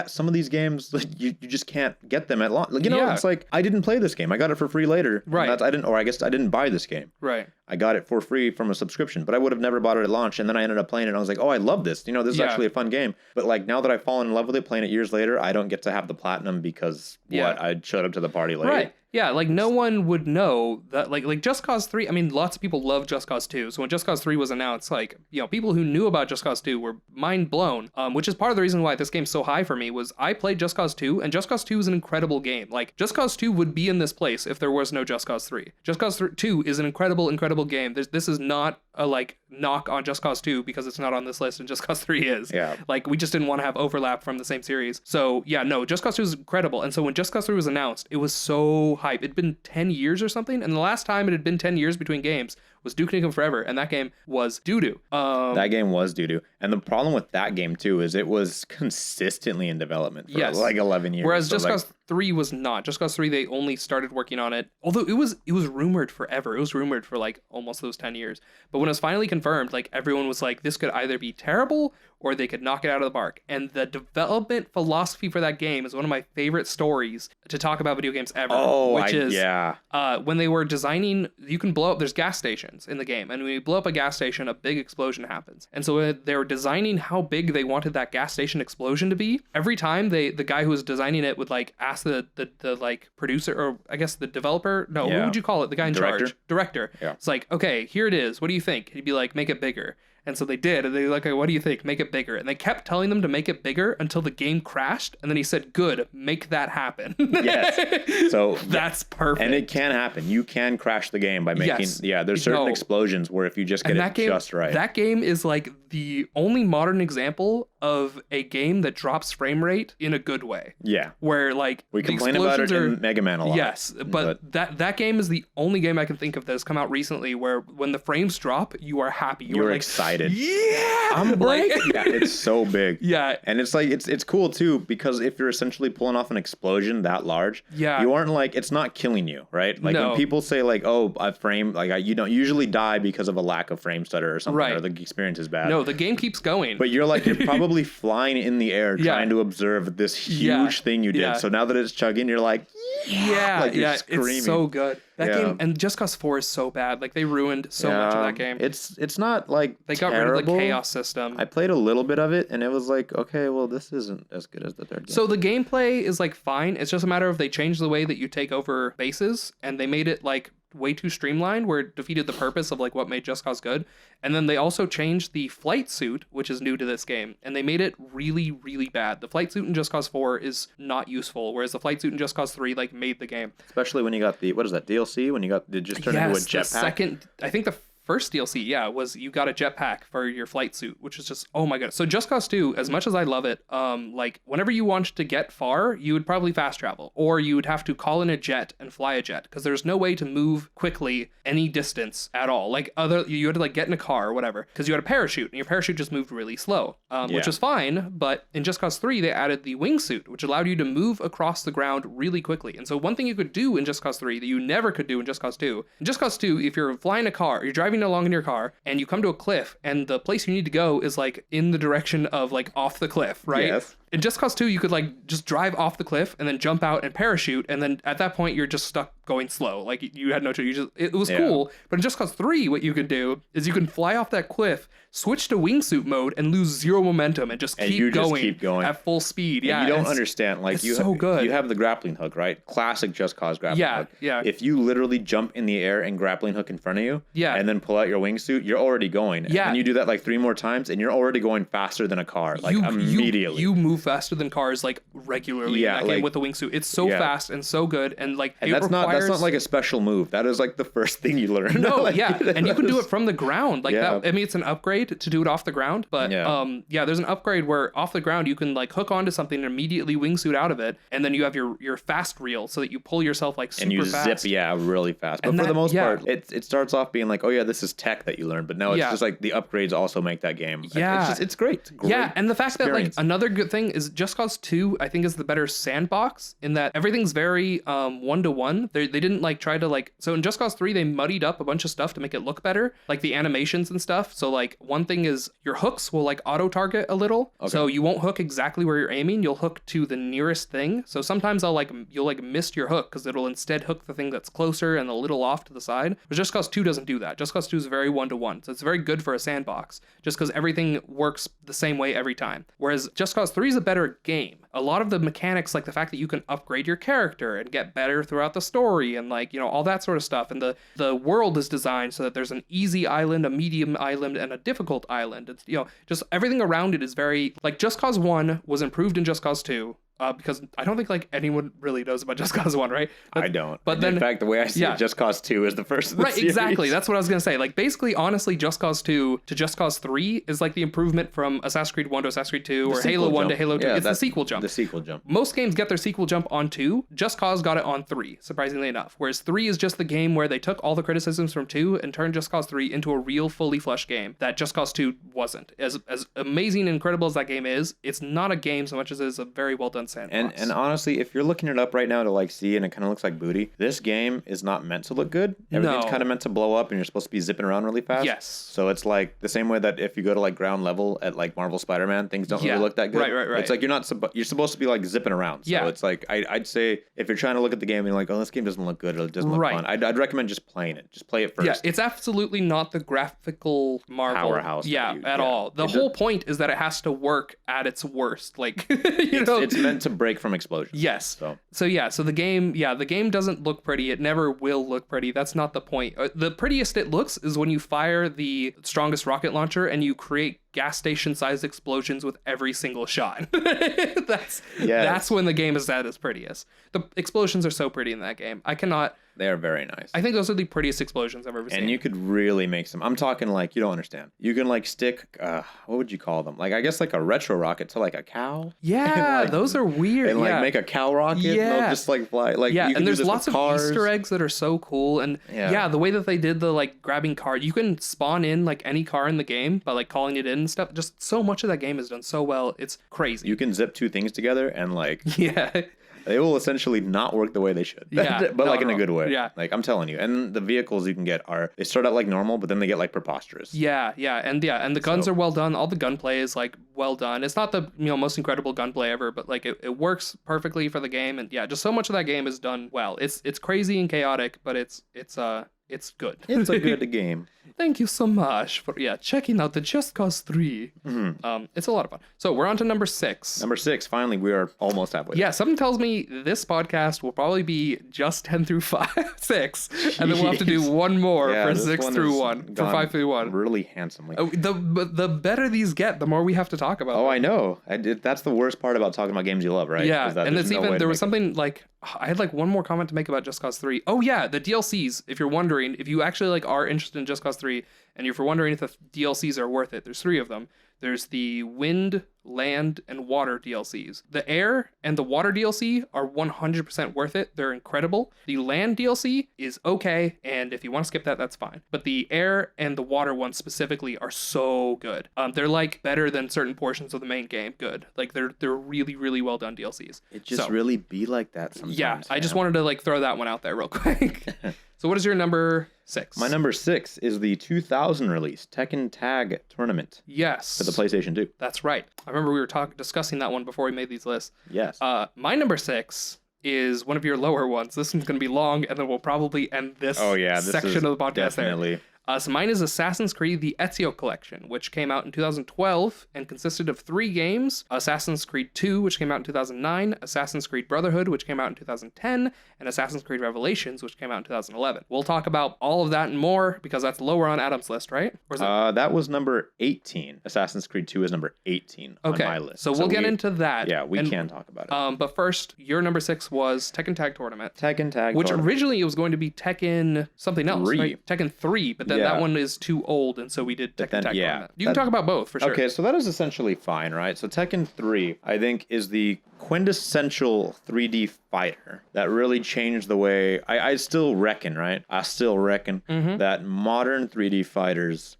some of these games like, you just can't get them at launch. Like, it's like I didn't play this game. I got it for free later. Right. I guess I didn't buy this game. Right. I got it for free from a subscription, but I would have never bought it at launch. And then I ended up playing it and I was like, oh, I love this. You know, this is actually a fun game. But like now that I've fallen in love with it, playing it years later, I don't get to have the platinum because I showed up to the party late. Right. Yeah, like no one would know that, like Just Cause 3, I mean, lots of people love Just Cause 2. So when Just Cause 3 was announced, like, you know, people who knew about Just Cause 2 were mind blown, which is part of the reason why this game's so high for me was I played Just Cause 2, and Just Cause 2 is an incredible game. Like, Just Cause 2 would be in this place if there was no Just Cause 3. Just Cause 2 is an incredible game. This is not a, like, knock on Just Cause 2 because it's not on this list and Just Cause 3 is. Yeah. Like, we just didn't want to have overlap from the same series. So, yeah, no, Just Cause 2 is incredible. And so when Just Cause 3 was announced, it was so hype. It'd been 10 years or something, and the last time it had been 10 years between games was Duke Nukem Forever, and that game was doo-doo. That game was doo-doo. And the problem with that game, too, is it was consistently in development for like 11 years. Whereas Just Cause 3 was not. Just Cause 3, they only started working on it, although it was rumored forever. It was rumored for like almost those 10 years. But when it was finally confirmed, like everyone was like, this could either be terrible or they could knock it out of the park. And the development philosophy for that game is one of my favorite stories to talk about video games ever. When they were designing, you can blow up, there's gas stations in the game. And when you blow up a gas station, a big explosion happens. And so they were designing how big they wanted that gas station explosion to be. Every time the guy who was designing it would like ask the like producer, or I guess the developer, what would you call it? The guy in charge. Director. Yeah. It's like, okay, here it is. What do you think? He'd be like, make it bigger. And so they did, and they were like, what do you think? Make it bigger. And they kept telling them to make it bigger until the game crashed, and then he said, good, make that happen. Yes. So that's perfect. And it can happen. You can crash the game by making, there's certain explosions where if you just get it just right. That game is like the only modern example of a game that drops frame rate in a good way. Yeah. Where like we complain about it in Mega Man a lot. Yes, but that game is the only game I can think of that has come out recently where when the frames drop, you are happy. You're like, excited. Yeah, I'm like, it's so big. Yeah, and it's like it's cool too because if you're essentially pulling off an explosion that large, you aren't like it's not killing you, right? Like when people say like, oh, a frame, like you don't usually die because of a lack of frame stutter or something, or the experience is bad. No, the game keeps going. But you're like you're probably flying in the air trying to observe this huge thing you did. So now that it's chugging, you're like, like you're screaming. It's so good. That game, and Just Cause 4 is so bad. Like they ruined so much of that game. It's not like they got rid of the chaos system. I played a little bit of it, and it was like, okay, well, this isn't as good as the third game. So the gameplay is like fine. It's just a matter of they changed the way that you take over bases, and they made it like way too streamlined where it defeated the purpose of like what made Just Cause good. And then they also changed the flight suit, which is new to this game, and they made it really, really bad. The flight suit in Just Cause 4 is not useful, whereas the flight suit in Just Cause 3 like made the game. Especially when you got the, what is that, DLC? When you got, it just turned into a jetpack? I think the first DLC, was you got a jetpack for your flight suit, which is just, oh my god. So Just Cause 2, as much as I love it, like whenever you wanted to get far, you would probably fast travel, or you would have to call in a jet and fly a jet, because there's no way to move quickly any distance at all. Like you had to like get in a car or whatever, because you had a parachute, and your parachute just moved really slow, which is fine. But in Just Cause 3, they added the wingsuit, which allowed you to move across the ground really quickly. And so one thing you could do in Just Cause 3 that you never could do in Just Cause 2, if you're flying a car, you're driving along in your car, and you come to a cliff, and the place you need to go is like in the direction of like off the cliff, right? Yes. In Just Cause 2, you could like just drive off the cliff and then jump out and parachute, and then at that point you're just stuck going slow. Like you had no choice. It was cool. But in Just Cause 3, what you can do is you can fly off that cliff, switch to wingsuit mode, and lose zero momentum and just keep going at full speed. And you don't understand. Like good. You have the grappling hook, right? Classic Just Cause grappling hook. Yeah. If you literally jump in the air and grappling hook in front of you, and then pull out your wingsuit, you're already going. Yeah. And you do that like 3 more times, and you're already going faster than a car. Like immediately. You move faster than cars like regularly in that game with the wingsuit. It's so fast and so good, and like that's not like a special move. That is like the first thing you learn. No, and you can do it from the ground like that. I mean, it's an upgrade to do it off the ground, but there's an upgrade where off the ground you can like hook onto something and immediately wingsuit out of it, and then you have your fast reel so that you pull yourself like super fast. And you zip, really fast. But for the most part, it starts off being like, oh yeah, this is tech that you learn, but no, it's just like the upgrades also make that game. It's great. It's great. And the fact that like another good thing is Just Cause 2, I think, is the better sandbox in that everything's very 1-to-1. They didn't like try to like, so in Just Cause 3, they muddied up a bunch of stuff to make it look better, like the animations and stuff. So like one thing is your hooks will like auto target a little. Okay. So you won't hook exactly where you're aiming. You'll hook to the nearest thing. So sometimes you'll like miss your hook because it'll instead hook the thing that's closer and a little off to the side. But Just Cause 2 doesn't do that. Just Cause 2 is very 1-to-1. So it's very good for a sandbox just because everything works the same way every time. Whereas Just Cause 3 is a better game. A lot of the mechanics, like the fact that you can upgrade your character and get better throughout the story and like, you know, all that sort of stuff. And the world is designed so that there's an easy island, a medium island, and a difficult island. It's, you know, just everything around it is very, like Just Cause 1 was improved in Just Cause 2. Because I don't think like anyone really knows about Just Cause 1, right? I don't. But then, in fact, the way I see it, Just Cause 2 is the first of the series. Exactly. That's what I was going to say. Like, basically, honestly, Just Cause 2 to Just Cause 3 is like the improvement from Assassin's Creed 1 to Assassin's Creed 2 or Halo 1 to Halo 2. It's the sequel jump. The sequel jump. Most games get their sequel jump on 2. Just Cause got it on 3, surprisingly enough. Whereas 3 is just the game where they took all the criticisms from 2 and turned Just Cause 3 into a real, fully fleshed game that Just Cause 2 wasn't. As amazing and incredible as that game is, it's not a game so much as it is a very well done sandbox. And honestly, if you're looking it up right now to like see and it kind of looks like booty, this game is not meant to look good. Everything's kind of meant to blow up and you're supposed to be zipping around really fast. Yes. So it's like the same way that if you go to like ground level at like Marvel Spider-Man, things don't really look that good. Right. It's like you're supposed to be like zipping around. So it's like I'd say if you're trying to look at the game and you're like, oh, this game doesn't look good or it doesn't look fun, I'd recommend just playing it. Just play it first. Yeah, it's absolutely not the graphical marvel powerhouse. At all. The whole point is that it has to work at its worst. Like it's meant to break from explosions. Yes. So the game doesn't look pretty. It never will look pretty. That's not the point. The prettiest it looks is when you fire the strongest rocket launcher and you create gas station sized explosions with every single shot. That's when the game is at its prettiest. The explosions are so pretty in that game. They are very nice. I think those are the prettiest explosions I've ever seen. And you could really make some. I'm talking like, you don't understand. You can like stick, what would you call them? Like, I guess like a retro rocket to like a cow. Yeah, those are weird. And like make a cow rocket. Yeah. And they'll just like fly. Like, yeah, you can and there's do this lots of Easter eggs that are so cool. And the way that they did the like grabbing car, you can spawn in like any car in the game by like calling it in and stuff. Just so much of that game is done so well. It's crazy. You can zip two things together and like... Yeah. They will essentially not work the way they should. Yeah, but like in a good way. Yeah. Like I'm telling you. And the vehicles you can get they start out like normal, but then they get like preposterous. Yeah. And the guns are well done. All the gunplay is like well done. It's not the most incredible gunplay ever, but like it works perfectly for the game. And yeah, just so much of that game is done well. It's crazy and chaotic, but it's good. It's a good game. Thank you so much for checking out the Just Cause 3. Mm-hmm. It's a lot of fun. So we're on to number 6. Number 6. Finally, we are almost halfway. Yeah, something tells me this podcast will probably be just 10 through 6, and then we'll have to do one more for 6 through 1, for 5 through 1. Really handsomely. The better these get, the more we have to talk about. Oh, them. I know. That's the worst part about talking about games you love, right? Yeah, and it's even there was something like I had like one more comment to make about Just Cause 3. Oh yeah, the DLCs. If you're wondering, if you actually like are interested in Just Cause 3, and if you're wondering if the DLCs are worth it, there's 3 of them. There's the wind, land, and water DLCs. The air and the water DLC are 100% worth it. They're incredible. The land DLC is okay, and if you want to skip that, that's fine. But the air and the water ones specifically are so good. They're like better than certain portions of the main game. Good. Like they're really, really well done DLCs. It just really be like that sometimes. Yeah, I just wanted to like throw that one out there real quick. So what is your number 6? My number 6 is the 2000 release Tekken Tag Tournament. Yes. For the PlayStation 2. That's right. I remember we were discussing that one before we made these lists. Yes. My number 6 is one of your lower ones. This one's going to be long, and then we'll probably end this section of the podcast definitely. there. So mine is Assassin's Creed The Ezio Collection, which came out in 2012 and consisted of 3 games. Assassin's Creed 2, which came out in 2009, Assassin's Creed Brotherhood, which came out in 2010, and Assassin's Creed Revelations, which came out in 2011. We'll talk about all of that and more, because that's lower on Adam's list, right? Or is it... that was number 18. Assassin's Creed 2 is number 18 on my list. So we'll get into that. Yeah, we can talk about it. But first, your number 6 was Tekken Tag Tournament. Tekken Tag Which Tournament. originally it was going to be Tekken something else, 3. right? Tekken 3, but then that one is too old, and so we did Tekken Tag Tournament. You can talk about both, for sure. Okay, so that is essentially fine, right? So Tekken 3, I think, is the quintessential 3D fighter that really changed the way... I still reckon, right? I still reckon that modern 3D fighters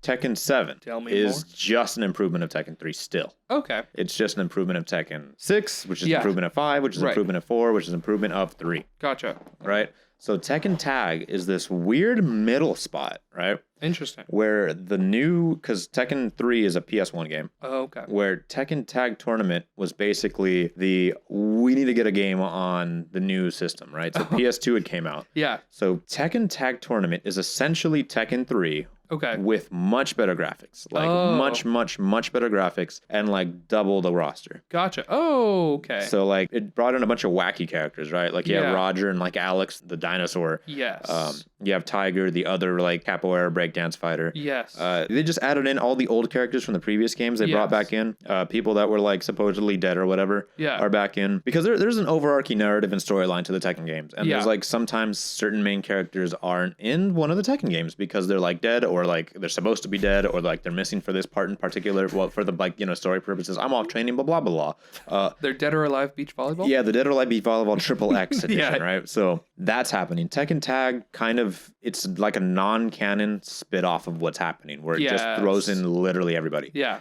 Tekken 7 Tell me is more. just an improvement of Tekken 3 still. Okay. It's just an improvement of Tekken 6, which is Yeah. improvement of 5, which is Right. improvement of 4, which is improvement of 3. Gotcha. Right? So Tekken Tag is this weird middle spot, right? Interesting. Where the new, because Tekken 3 is a PS1 game, Oh, okay. where Tekken Tag Tournament was basically we need to get a game on the new system, right? So PS2 had came out. Yeah. So Tekken Tag Tournament is essentially Tekken 3 Okay. with much better graphics, like much better graphics, and like double the roster. Gotcha. Oh, okay. So like it brought in a bunch of wacky characters, right? Like you have Yeah. Roger and like Alex, the dinosaur. Yes. You have Tiger, the other like capoeira breakdance fighter. Yes. They just added in all the old characters from the previous games. They brought back in people that were like supposedly dead or whatever. Yeah. Are back in because there's an overarching narrative and storyline to the Tekken games, and there's like sometimes certain main characters aren't in one of the Tekken games because they're like dead or like they're supposed to be dead or like they're missing for this part in particular. Well, for the like story purposes, I'm off training, blah blah blah blah. They're Dead or Alive beach volleyball. Yeah, the Dead or Alive beach volleyball triple X edition, right? So that's happening. Tekken Tag kind of it's like a non-canon spit off of what's happening, where it just throws in literally everybody. Yeah.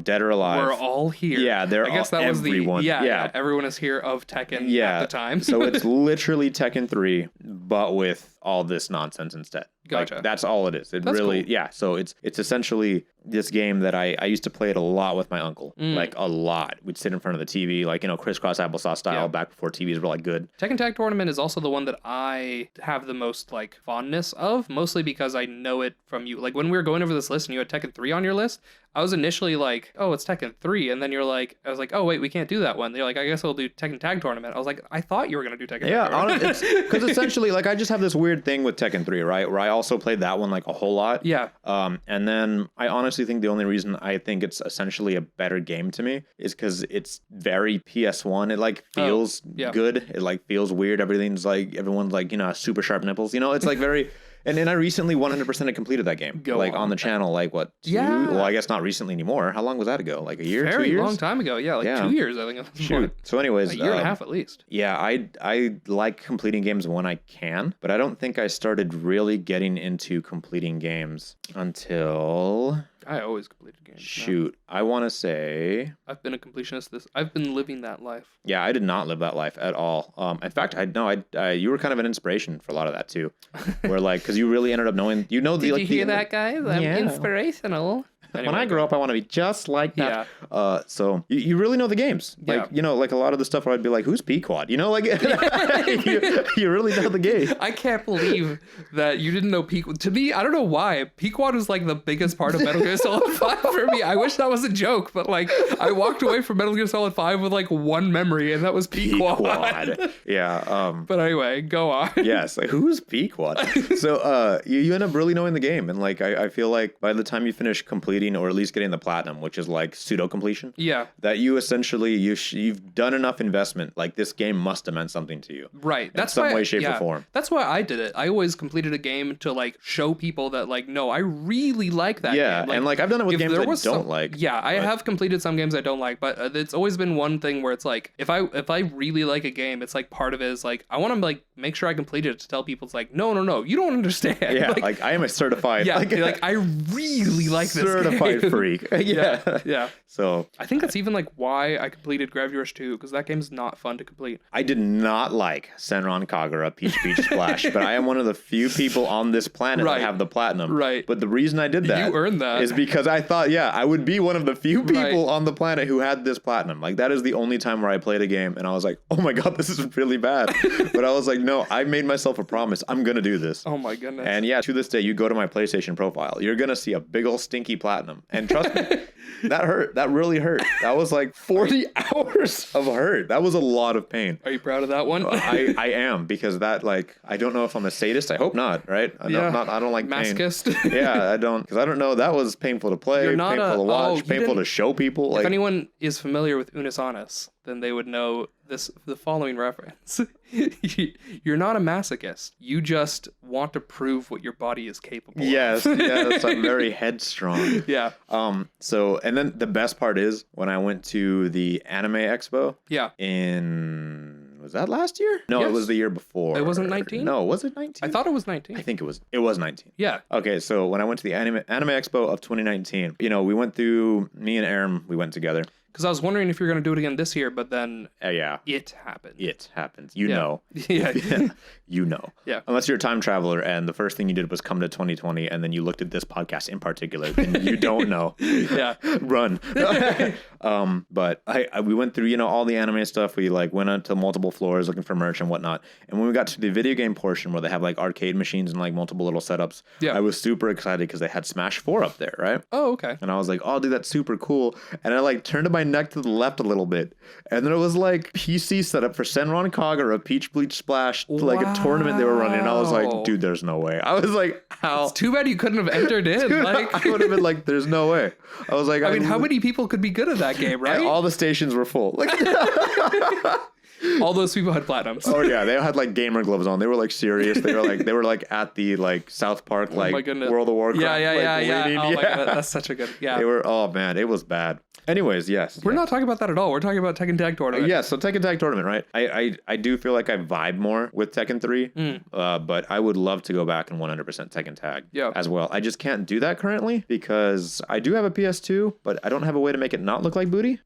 Dead or Alive. We're all here. Yeah, they're I guess that everyone. was the everyone is here of Tekken at the time. So it's literally Tekken 3, but with all this nonsense instead. Gotcha. Like, that's all it is. That's really cool. So it's essentially this game that I used to play it a lot with my uncle, like a lot. We'd sit in front of the TV, like crisscross applesauce style, back before TVs were like good. Tekken Tag Tournament is also the one that I have the most like fondness of, mostly because I know it from you. Like when we were going over this list and you had Tekken 3 on your list, I was initially like, oh, it's Tekken 3, and then I was like, oh wait, we can't do that one. They're like, I guess we'll do Tekken Tag Tournament. I was like, I thought you were gonna do Tekken. Yeah, Tag Tournament. because essentially, like I just have this weird thing with Tekken 3, right? Where I also played that one like a whole lot. Yeah. And then I honestly think the only reason I think it's essentially a better game to me is because it's very PS1. It like feels good. It like feels weird. Everyone's like super sharp nipples. It's like very. And then I recently 100% completed that game. On the channel, like what? 2? Yeah. Well, I guess not recently anymore. How long was that ago? Like a year, 2 years? Very long time ago. Yeah, like 2 years, I think. Shoot. So anyways. A year and a half at least. Yeah, I like completing games when I can, but I don't think I started really getting into completing games until... I always completed games. Shoot, I want to say... I've been a completionist. I've been living that life. Yeah, I did not live that life at all. In fact, you were kind of an inspiration for a lot of that too. Where like, because you really ended up knowing, Did you hear that, guys? I'm inspirational. Anyway, when I grow up, I want to be just like that. Yeah. So you really know the games. Like, like a lot of the stuff where I'd be like, who's Pequod? Like, you really know the game. I can't believe that you didn't know Pequod. To me, I don't know why. Pequod was like the biggest part of Metal Gear Solid 5 for me. I wish that was a joke, but like, I walked away from Metal Gear Solid 5 with like one memory, and that was Pequod. Yeah. But anyway, go on. Yes. Like, who's Pequod? So you end up really knowing the game. And like, I feel like by the time you finish completing or at least getting the platinum, which is like pseudo completion. Yeah. That you essentially you've done enough investment. Like this game must have meant something to you. Right. That's some way, shape, or form. That's why I did it. I always completed a game to like show people that like, no, I really like that game. Yeah, and like I've done it with games I don't like. Yeah, I have completed some games I don't like, but it's always been one thing where it's like if I really like a game, it's like part of it is like I want to like make sure I complete it to tell people it's like no, you don't understand. Yeah, like I am a certified. Yeah, like I really like this certified game. freak. Yeah. So I think that's even like why I completed Gravity Rush 2, because that game's not fun to complete. I did not like Senran Kagura Peach Beach Splash, but I am one of the few people on this planet that have the platinum. Right. But the reason I did that, you earned that, is because I thought, I would be one of the few people on the planet who had this platinum. Like that is the only time where I played a game and I was like, oh my god, this is really bad. But I was like, no, I made myself a promise. I'm gonna do this. Oh my goodness. And to this day, you go to my PlayStation profile, you're gonna see a big old stinky platinum. And trust me, that hurt. That really hurt. That was like 40 hours of hurt. That was a lot of pain. Are you proud of that one? I am, because that, like, I don't know if I'm a sadist. I hope not, right? I don't like masochist. Pain. Yeah, I don't, because I don't know. That was painful to play, painful to watch, painful to show people. If anyone is familiar with Unus Annus, then they would know the following reference. You're not a masochist. You just want to prove what your body is capable of. Yes, I'm very headstrong. Yeah. So, and then the best part is when I went to the Anime Expo. Yeah. In Was that last year? No, Yes. it was the year before. It wasn't 19? No, was it 19? I thought it was 19. I think it was 19. Yeah. Okay, so when I went to the Anime Expo of 2019, we went through, me and Aaron, we went together. Because I was wondering if you're going to do it again this year, but then yeah, it happened. It happens. You know. Yeah. You know. Yeah. Unless you're a time traveler and the first thing you did was come to 2020 and then you looked at this podcast in particular, then you don't know. Yeah. Run. But we went through, all the anime stuff. We went onto multiple floors looking for merch and whatnot. And when we got to the video game portion where they have arcade machines and multiple little setups, I was super excited because they had Smash 4 up there, right? Oh, okay. And I was like, oh, dude, that's super cool. And I turned my neck to the left a little bit. And then it was PC setup for Senran Kagura, Peach Bleach Splash, a tournament they were running. And I was like, dude, there's no way. I was like, how? It's too bad you couldn't have entered in. Dude, I would have been like, there's no way. I was like, I mean, how many people could be good at that game, right? And all the stations were full. All those people had platinums. Oh yeah, they had gamer gloves on. They were serious. They were at the South Park World of Warcraft. Yeah. Oh my god, that's such a good. Yeah. They were. Oh man, it was bad. Anyways, yes. We're not talking about that at all. We're talking about Tekken Tag Tournament. Yeah, so Tekken Tag Tournament, right? I do feel like I vibe more with Tekken 3, but I would love to go back and 100% Tekken Tag as well. I just can't do that currently because I do have a PS2, but I don't have a way to make it not look like booty.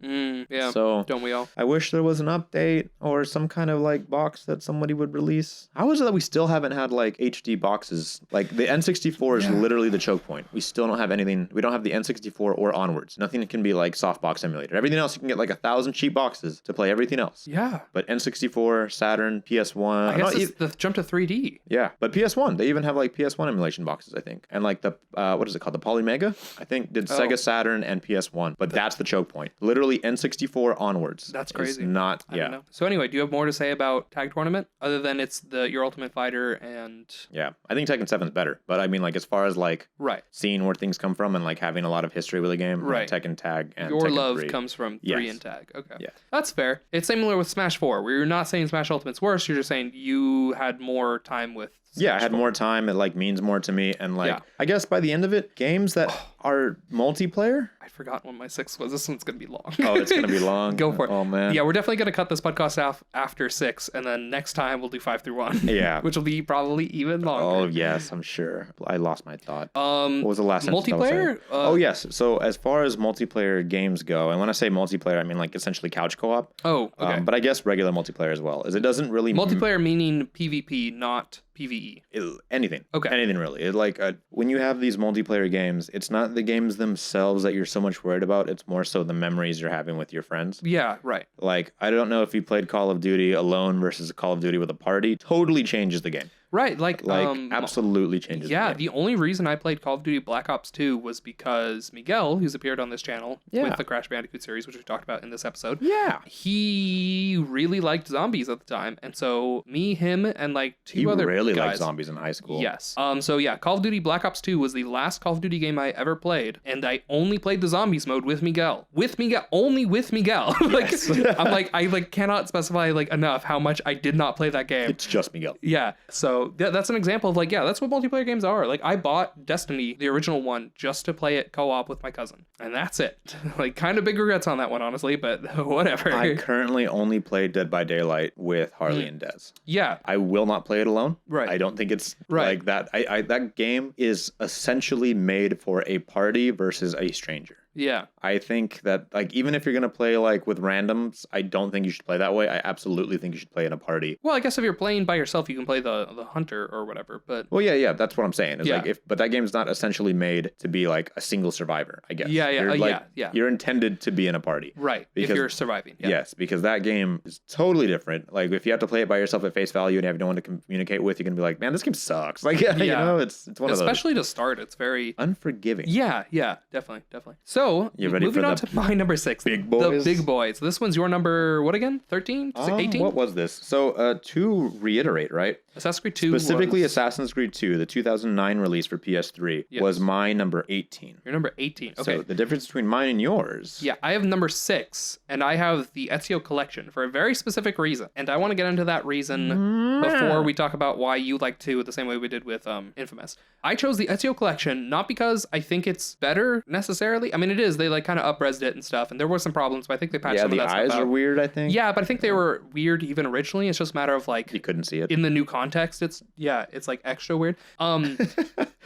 Yeah, so don't we all? I wish there was an update or some kind of box that somebody would release. How is it that we still haven't had HD boxes? The N64 is literally the choke point. We still don't have anything. We don't have the N64 or onwards. Nothing can be softbox emulated. Everything else you can get 1,000 cheap boxes to play everything else. Yeah. But N64, Saturn, PS1. I guess it's the jump to 3D. Yeah, but PS1, they even have PS1 emulation boxes, I think. And the what is it called? The Polymega, I think, did Sega Saturn and PS1. But that's the choke point. Literally N64 onwards. That's crazy. Not I don't know. So anyway, do you have more to say about Tag Tournament other than it's your Ultimate Fighter and? Yeah, I think Tekken 7 is better. But I mean, as far as right, seeing where things come from and having a lot of history with the game, right? Tekken Tag and your Tekken love 3 comes from 3 and Tag. Okay, yeah, that's fair. It's similar with Smash 4, where you're not saying Smash Ultimate's worse. You're just saying you had more time with. Yeah, I had more time. It means more to me, and I guess by the end of it, games that are multiplayer. I forgot what my 6 was. This one's gonna be long. Oh, it's gonna be long. Go for it. Oh man. Yeah, we're definitely gonna cut this podcast off after 6, and then next time we'll do 5 through 1. Yeah, which will be probably even longer. Oh yes, I'm sure. I lost my thought. What was the last multiplayer? Oh yes. So as far as multiplayer games go, and when I say multiplayer, I mean essentially couch co-op. Oh, okay. But I guess regular multiplayer as well. It doesn't really multiplayer meaning PvP, not PvE. Anything. Okay. Anything really. When you have these multiplayer games, it's not the games themselves that you're so much worried about. It's more so the memories you're having with your friends. Yeah, right. I don't know if you played Call of Duty alone versus Call of Duty with a party. Totally changes the game. Right, absolutely changes. Yeah, the only reason I played Call of Duty Black Ops 2 was because Miguel, who's appeared on this channel with the Crash Bandicoot series, which we talked about in this episode. Yeah, he really liked zombies at the time, and so me, him, and two other guys. He really liked zombies in high school. Yes. So yeah, Call of Duty Black Ops 2 was the last Call of Duty game I ever played, and I only played the zombies mode with Miguel. Only with Miguel. Yes. I cannot specify enough how much I did not play that game. It's just Miguel. Yeah. So that's an example of that's what multiplayer games are. I bought Destiny, the original one, just to play it co-op with my cousin, and that's it. Kind of big regrets on that one, honestly, but whatever. I currently only play Dead by Daylight with Harley and Des. Yeah. I will not play it alone. Right. I don't think it's like that. That game is essentially made for a party versus a stranger. Yeah. I think that even if you're going to play with randoms, I don't think you should play that way. I absolutely think you should play in a party. Well, I guess if you're playing by yourself, you can play the hunter or whatever, but well, yeah, that's what I'm saying. But that game's not essentially made to be a single survivor, I guess. Yeah. You're intended to be in a party. Right. If you're surviving. Yeah. Yes, because that game is totally different. If you have to play it by yourself at face value and you have no one to communicate with, you're going to be like, man, this game sucks. It's one of those. Especially to start, it's very unforgiving. Yeah, definitely. So, you ready moving for on to my number 6. Big boys? The big boys. So this one's your number, what again? 13? 18? What was this? So, to reiterate, right? Assassin's Creed 2 Specifically, Assassin's Creed 2, the 2009 release for PS3, was my number 18. Your number 18. Okay. So, the difference between mine and yours. Yeah, I have number 6, and I have the Ezio collection for a very specific reason. And I want to get into that reason before we talk about why you like 2 the same way we did with Infamous. I chose the Ezio collection not because I think it's better necessarily. I mean, it is. They like kind of up-resed it and stuff, and there were some problems, but I think they patched some of that stuff out. Yeah, the eyes are weird, I think. Yeah, but I think they were weird even originally. It's just a matter of like you couldn't see it in the new context. It's like extra weird.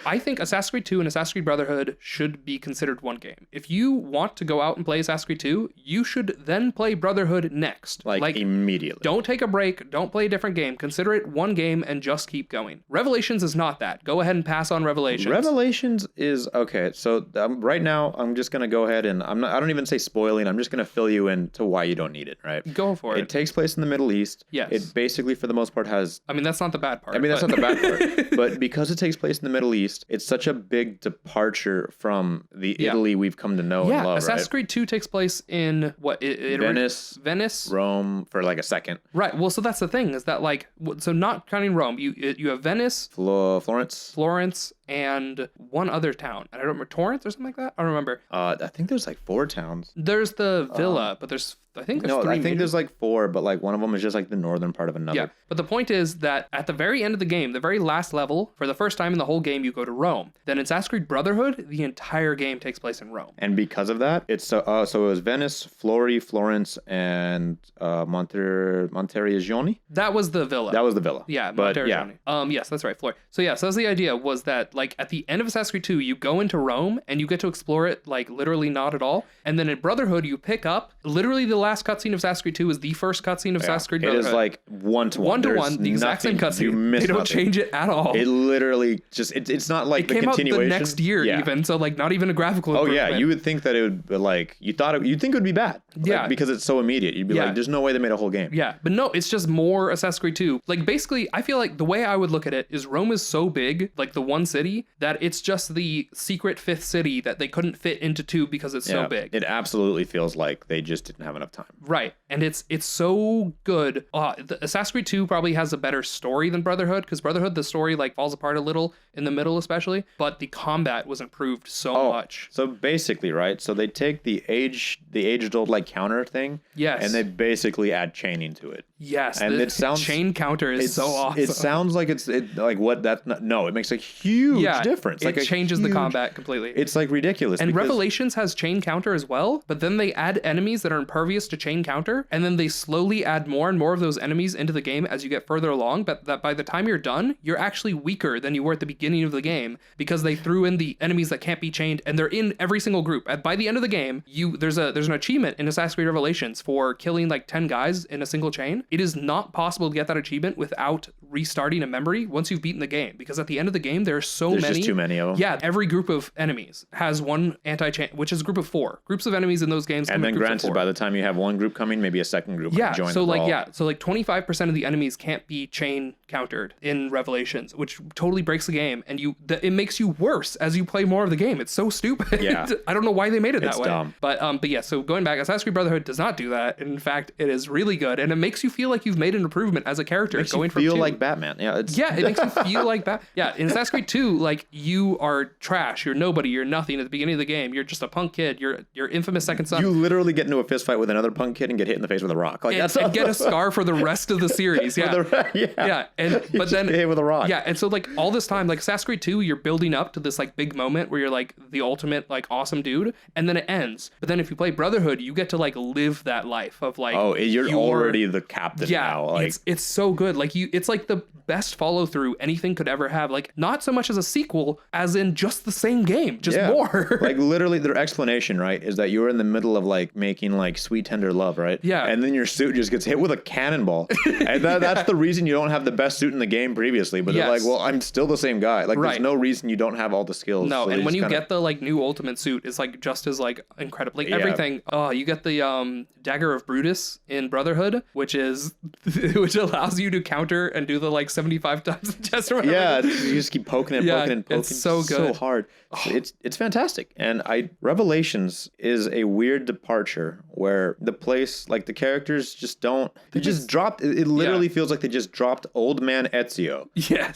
I think Assassin's Creed 2 and Assassin's Creed Brotherhood should be considered one game. If you want to go out and play Assassin's Creed 2, you should then play Brotherhood next. Like immediately. Don't take a break. Don't play a different game. Consider it one game and just keep going. Revelations is not that. Go ahead and pass on Revelations. Revelations is okay. So right now, I'm just gonna go ahead and I don't even say spoiling. I'm just gonna fill you in to why you don't need it. Right? Go for it. It takes place in the Middle East. Yes. It basically, for the most part, has. I mean, that's not the bad part. That's not the bad part. But because it takes place in the Middle East, it's such a big departure from the Italy we've come to know and love. Assassin's Creed 2 takes place in what? Venice, Rome for like a second. Right. Well, so that's the thing is that like so not counting Rome, you have Venice, Florence, and one other town. And I don't remember Torrance or something like that. I don't remember. I think there's like 4 towns. There's the villa, but I think there's like 4, but like one of them is just like the northern part of another. Yeah, but the point is that at the very end of the game, the very last level, for the first time in the whole game, you go to Rome. Then in Assassin's Creed Brotherhood, the entire game takes place in Rome. And because of that, it's so it was Venice, Florence, and Monteriggioni. That was the villa. Yeah, but Monteriggioni. Yes, that's right, Florence. So yeah, so that's the idea was that like at the end of Assassin's Creed 2, you go into Rome and you get to explore it like literally not at all. And then in Brotherhood, you pick up literally the last cutscene of Assassin's Creed 2 is the first cutscene of Assassin's Creed Brotherhood. It is like one-to-one. The exact same cutscene. They don't change it at all. It literally just it's not like the continuation. It came out the next year even, so like not even a graphical improvement. Oh yeah, you would think that it would be like you'd think it would be bad. Like, because it's so immediate. You'd be like, there's no way they made a whole game. Yeah, but no, it's just more Assassin's Creed 2. Like basically, I feel like the way I would look at it is Rome is so big, like the one city, that it's just the secret 5th city that they couldn't fit into 2 because it's so big. It absolutely feels like they just didn't have enough time. Right, and it's so good. Assassin's Creed 2 probably has a better story than Brotherhood, because Brotherhood, the story like falls apart a little in the middle especially, but the combat was improved so much. So basically, right, so they take the aged-old like counter thing, and they basically add chaining to it. Yes, and it sounds chain counter is so awesome. It sounds like it makes a huge difference. It changes the combat completely. It's like ridiculous. And Revelations has chain counter as well, but then they add enemies that are impervious to chain counter, and then they slowly add more and more of those enemies into the game as you get further along, but that by the time you're done, you're actually weaker than you were at the beginning of the game because they threw in the enemies that can't be chained, and they're in every single group. By the end of the game, there's an achievement in Assassin's Creed Revelations for killing like 10 guys in a single chain. It is not possible to get that achievement without restarting a memory once you've beaten the game, because at the end of the game there's just too many of them. Yeah, every group of enemies has one anti-chain, which is a group of 4 groups of enemies in those games. And then granted, by the time you have one group coming, maybe a second group join. So 25% of the enemies can't be chain countered in Revelations, which totally breaks the game, and it makes you worse as you play more of the game. It's so stupid. Yeah. I don't know why they made it that way. Dumb. But yeah, so going back, Assassin's Creed Brotherhood does not do that. In fact, it is really good, and it makes you feel like you've made an improvement as a character. It makes you feel like Batman. It makes you feel like Batman. Yeah, in Assassin's Creed 2, like you are trash, you're nobody, you're nothing at the beginning of the game. You're just a punk kid. You're infamous second son. You literally get into a fist fight with another punk kid and get hit in the face with a rock. Like and get a scar for the rest of the series. Yeah, but then hit with a rock. Yeah, and so like all this time, like Assassin's Creed 2, you're building up to this like big moment where you're like the ultimate like awesome dude, and then it ends. But then if you play Brotherhood, you get to like live that life of like you're already the captain now. Like it's so good. Like it's like the best follow through anything could ever have. Like not so much as a sequel as in just the same game, just more. Like literally their explanation, right, is that you're in the middle of like making like sweet tender love, right? Yeah. And then your suit just gets hit with a cannonball. And that's the reason you don't have the best suit in the game previously. But they're like, well, I'm still the same guy. Like there's no reason you don't have all the skills. No, so and when you get the like new ultimate suit, it's like just as like incredible. Like everything. Oh, you get the Dagger of Brutus in Brotherhood, which allows you to counter and do the like 75 times chest or whatever. Yeah, you just keep poking and poking and poking. It's so good. So hard. It's fantastic. And Revelations is a weird departure where the place, like the characters just don't, they just dropped, it literally feels like they just dropped old man Ezio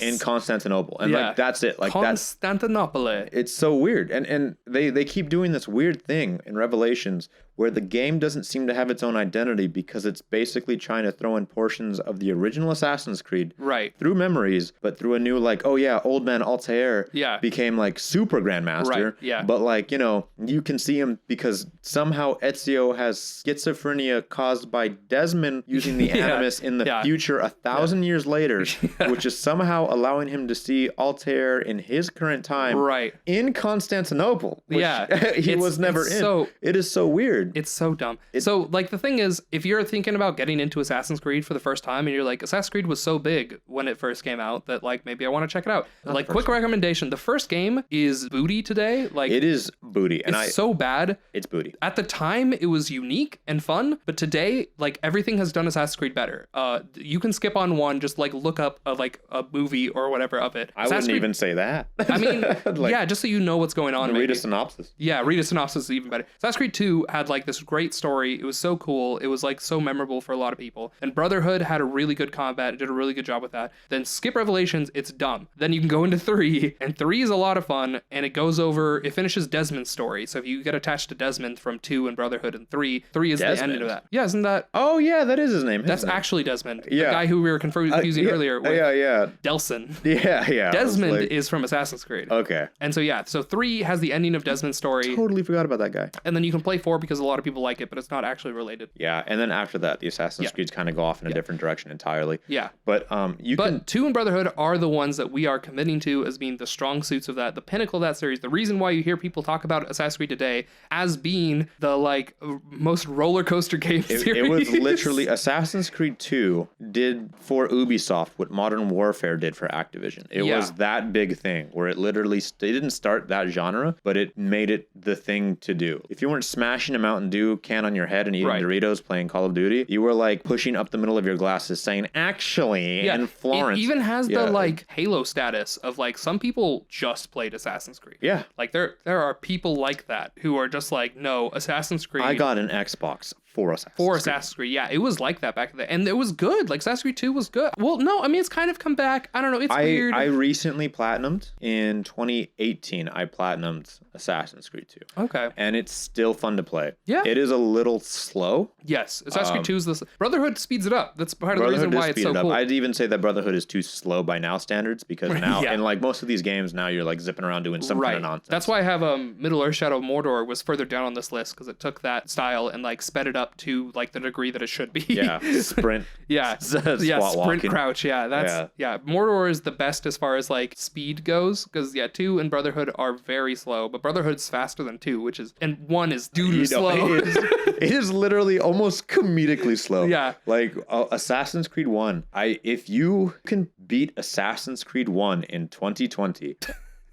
in Constantinople. And like, that's it. Like Constantinople. It's so weird. And they keep doing this weird thing in Revelations where the game doesn't seem to have its own identity because it's basically trying to throw in portions of the original Assassin's Creed through memories, but through a new, like, oh yeah, old man Altair became like super grandmaster. But like, you know, you can see him because somehow Ezio has schizophrenia caused by Desmond using the animus in the future 1,000 years later, which is somehow allowing him to see Altair in his current time in Constantinople, which he was never in. So, it is so weird. It's so dumb. So like the thing is, if you're thinking about getting into Assassin's Creed for the first time and you're like, Assassin's Creed was so big when it first came out that like maybe I want to check it out. Like quick recommendation, the first game is booty today. Like it is booty. And it's so bad. It's booty. At the time it was unique and fun, but today like everything has done Assassin's Creed better. You can skip on one, just like look up like a movie or whatever of it. I wouldn't even say that. I mean, like, yeah, just so you know what's going on. Read a synopsis. Yeah, read a synopsis is even better. Assassin's Creed 2 had like this great story. It was so cool. It was like so memorable for a lot of people. And Brotherhood had a really good combat. It did a really good job with that. Then skip Revelations, it's dumb. Then you can go into 3, and 3 is a lot of fun, and it finishes Desmond's story. So if you get attached to Desmond from 2 and Brotherhood and 3 is the ending of that. Yeah, isn't that? Oh yeah, that is his name. That's actually Desmond. The guy who we were confusing earlier with Delson. Yeah. Desmond is from Assassin's Creed. Okay. And so 3 has the ending of Desmond's story. Totally forgot about that guy. And then you can play 4 because a lot of people like it, but it's not actually related. Yeah, and then after that, the Assassin's Creeds kind of go off in a different direction entirely. Yeah. But 2 and Brotherhood are the ones that we are committing to as being the strong suits of that, the pinnacle of that series. The reason why you hear people talk about Assassin's Creed today as being the like most roller coaster game series. It was literally Assassin's Creed 2 did for Ubisoft what Modern Warfare did for Activision. It was that big thing where it literally it didn't start that genre, but it made it the thing to do. If you weren't smashing a Mountain Dew can on your head and eating Doritos playing Call of Duty, you were like pushing up the middle of your glasses saying, actually, in Florence. It even has the like Halo status of like some people just played Assassin's Creed. Yeah. Like there are people like that who are just like, no, Assassin's Creed. I got an Xbox for Assassin's Creed. Yeah, it was like that back then. And it was good. Like Assassin's Creed 2 was good. Well, no, I mean, it's kind of come back. I don't know. It's weird. I recently platinumed. In 2018, I platinumed Assassin's Creed 2. Okay. And it's still fun to play. Yeah. It is a little slow. Yes. Assassin's Creed 2 is this. Brotherhood speeds it up. That's part of the reason why it's so cool. I'd even say that Brotherhood is too slow by now standards because now, in like most of these games, now you're like zipping around doing some kind of nonsense. That's why I have Middle-earth Shadow of Mordor was further down on this list because it took that style and like sped it up to like the degree that it should be. Yeah, sprint. Sprint crouch. Yeah, that's Mordor is the best as far as like speed goes because 2 and Brotherhood are very slow, but Brotherhood's faster than 2, and 1 is doo-doo slow. It is literally almost comedically slow. Yeah, like Assassin's Creed 1. If you can beat Assassin's Creed 1 in 2020.